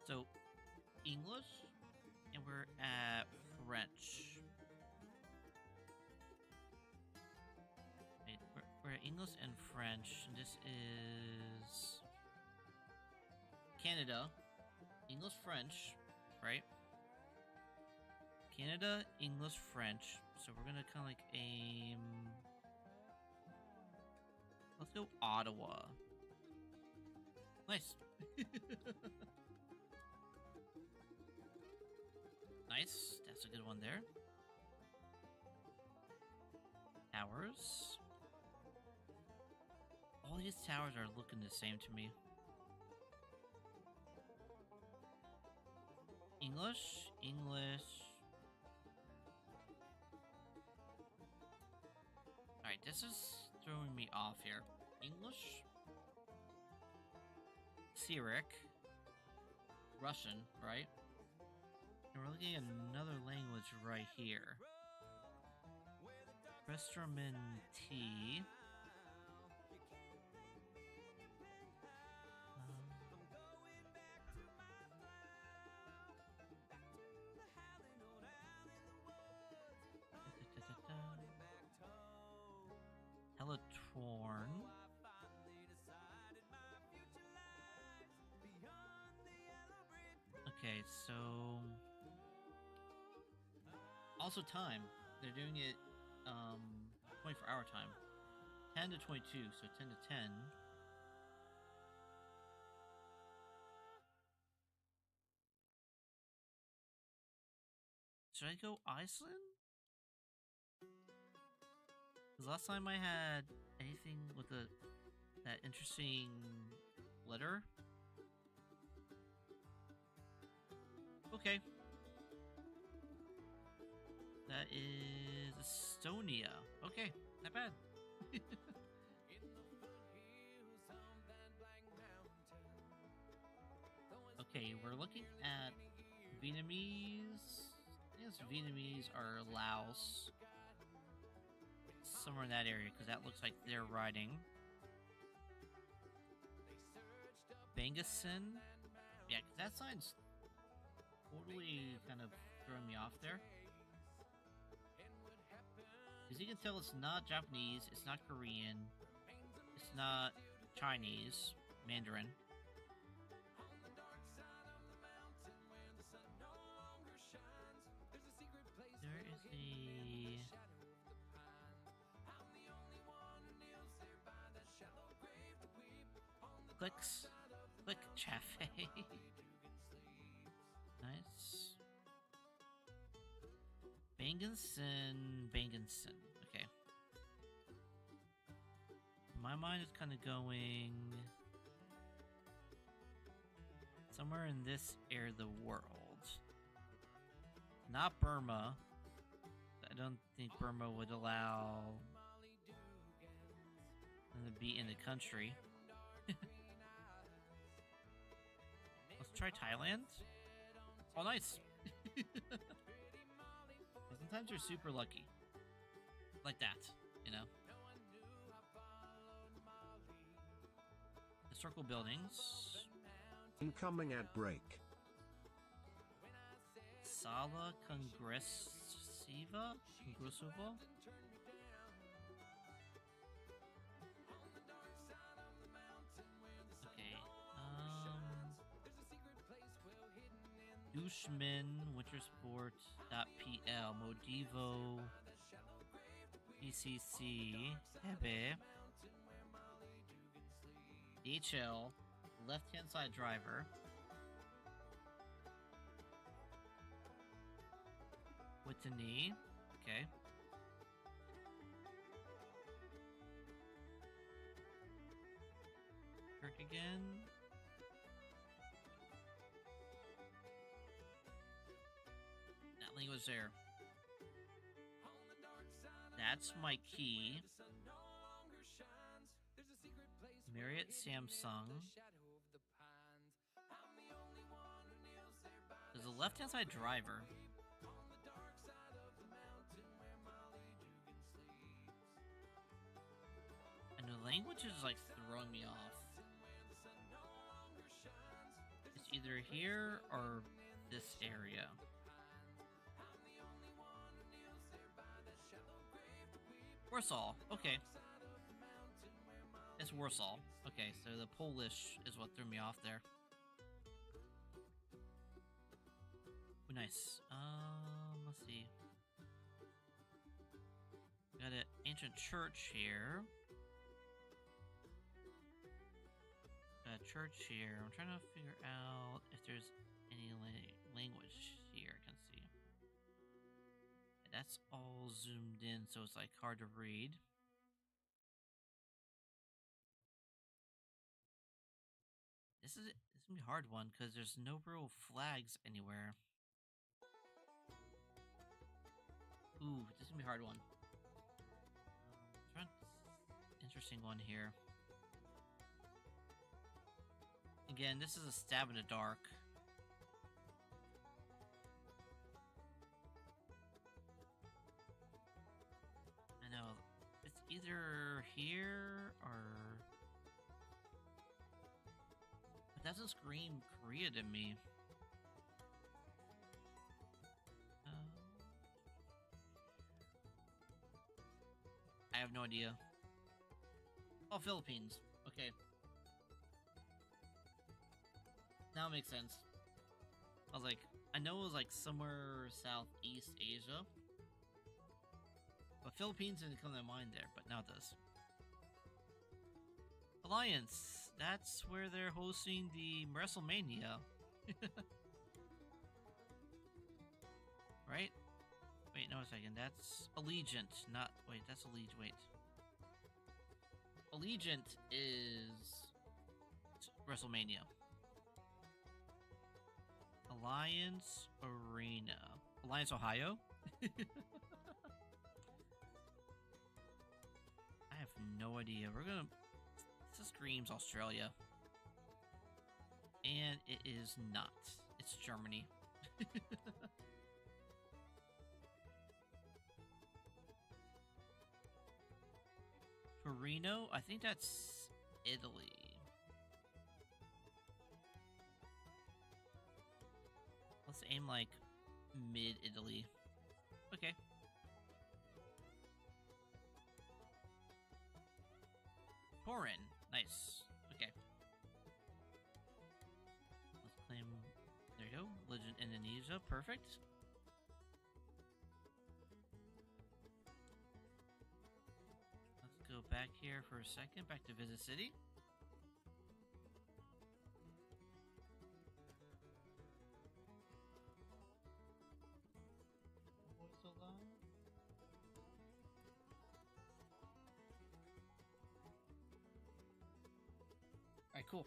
So, English, and we're at French. Wait, we're at English and French, and this is Canada. English, French, right? Canada, English, French. So we're gonna kind of like aim. Let's go Ottawa. Nice. Nice. That's a good one there. Towers. All these towers are looking the same to me. English. Alright, this is throwing me off here. English. Syriac. Russian, right? And we're looking at another language right here. Restaurant tea. Hella torn. Okay, so also time. They're doing it 24-hour time. 10 to 22, so 10 to 10. Should I go Iceland? Because last time I had anything with that interesting letter. Okay. That is Estonia. Okay, not bad. Okay, we're looking at Vietnamese. Yes, Vietnamese or Laos. Somewhere in that area, because that looks like they're riding. Bangason. Yeah, because that sign's totally kind of throwing me off there. Because you can tell it's not Japanese, it's not Korean, it's not Chinese, Mandarin. There is a... Click Cafe. Nice. Banganson. Okay. My mind is kind of going somewhere in this area of the world. Not Burma. I don't think Burma would allow them to be in the country. Let's try Thailand. Oh, nice. Sometimes you're super lucky. Like that, you know? Historical buildings.
Incoming at break.
Sala Congressiva? Congressiva? Okay, Dushman, Wintersport.pl, Modivo, PCC, Hebe, DHL, left-hand side driver, Whitney, okay. Kirk again. That language there. That's my key. Marriott Samsung. There's a left-hand side driver. And the language is like throwing me off. It's either here or this area. Warsaw. Okay. It's Warsaw. Okay, so the Polish is what threw me off there. Ooh, nice. Let's see. Got an ancient church here. Got a church here. I'm trying to figure out if there's any language here I can see. That's all zoomed in, so it's like hard to read. This is gonna be a hard one because there's no real flags anywhere. Ooh, this is gonna be a hard one. Interesting one here. Again, this is a stab in the dark. I know it's either here or. But that doesn't scream Korea to me. I have no idea. Oh, Philippines. Okay. Now it makes sense. I was like, I know it was like somewhere Southeast Asia. But Philippines didn't come to mind there, but now it does. Alliance. That's where they're hosting the WrestleMania. Right? Wait, no, a second. That's Allegiant, not... Wait, that's Allegiant. Wait. Allegiant is WrestleMania. Alliance Arena. Alliance, Ohio? I have no idea. We're gonna... This screams Australia. And it is not. It's Germany. Torino? I think that's Italy. Let's aim like mid-Italy. Okay. Turin. Nice. Okay. Let's claim... There you go. Legend Indonesia. Perfect. Let's go back here for a second. Back to Visit City. Alright, cool.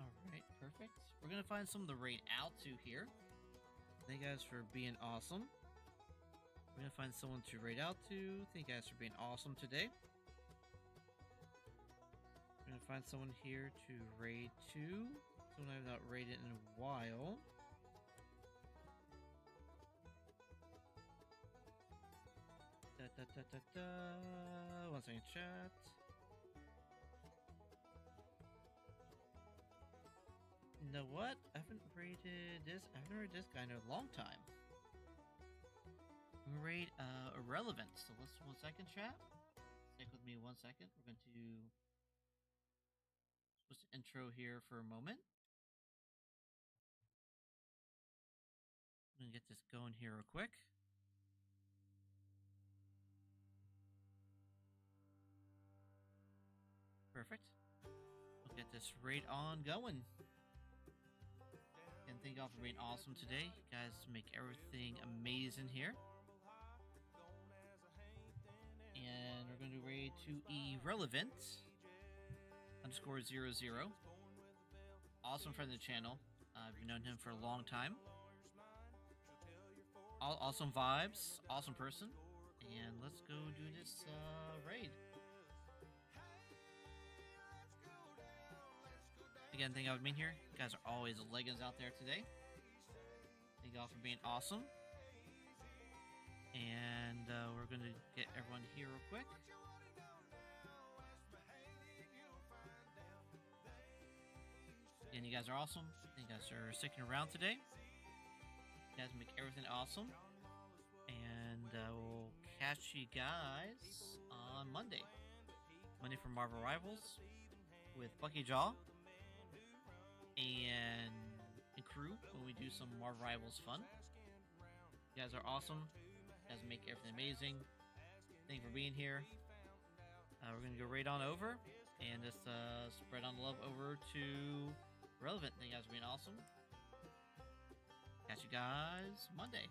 Alright, perfect. We're gonna find some of the raid out to here. Thank you guys for being awesome. I'm gonna find someone to raid out to. Thank you guys for being awesome today. I'm gonna find someone here to raid to. Someone I've not raided in a while. Da da da da da. 1 second, chat. You know what? I haven't raided this. I haven't raided this guy in a long time. I'm gonna raid irrelevant. So let's 1 second, chat. Stick with me 1 second. We're going to supposed to intro here for a moment. I'm gonna get this going here real quick. Perfect. We'll get this raid on going. And thank y'all for being awesome today. You guys make everything amazing here. And we're going to raid to irrelevant _00. Awesome friend of the channel. I've known him for a long time. Awesome vibes. Awesome person. And let's go do this raid. Again, thank y'all for being here. You guys are always leggings out there today. Thank y'all for being awesome. And we're going to get everyone here real quick. Again, you guys are awesome. You guys are sticking around today. You guys make everything awesome. And we'll catch you guys on Monday. Monday for Marvel Rivals with Bucky Jaw and crew when we do some Marvel Rivals fun. You guys are awesome. You guys make everything amazing. Thank you for being here. We're gonna go right on over and just spread on the love over to Relevant. Thank you guys for being awesome. Catch you guys Monday.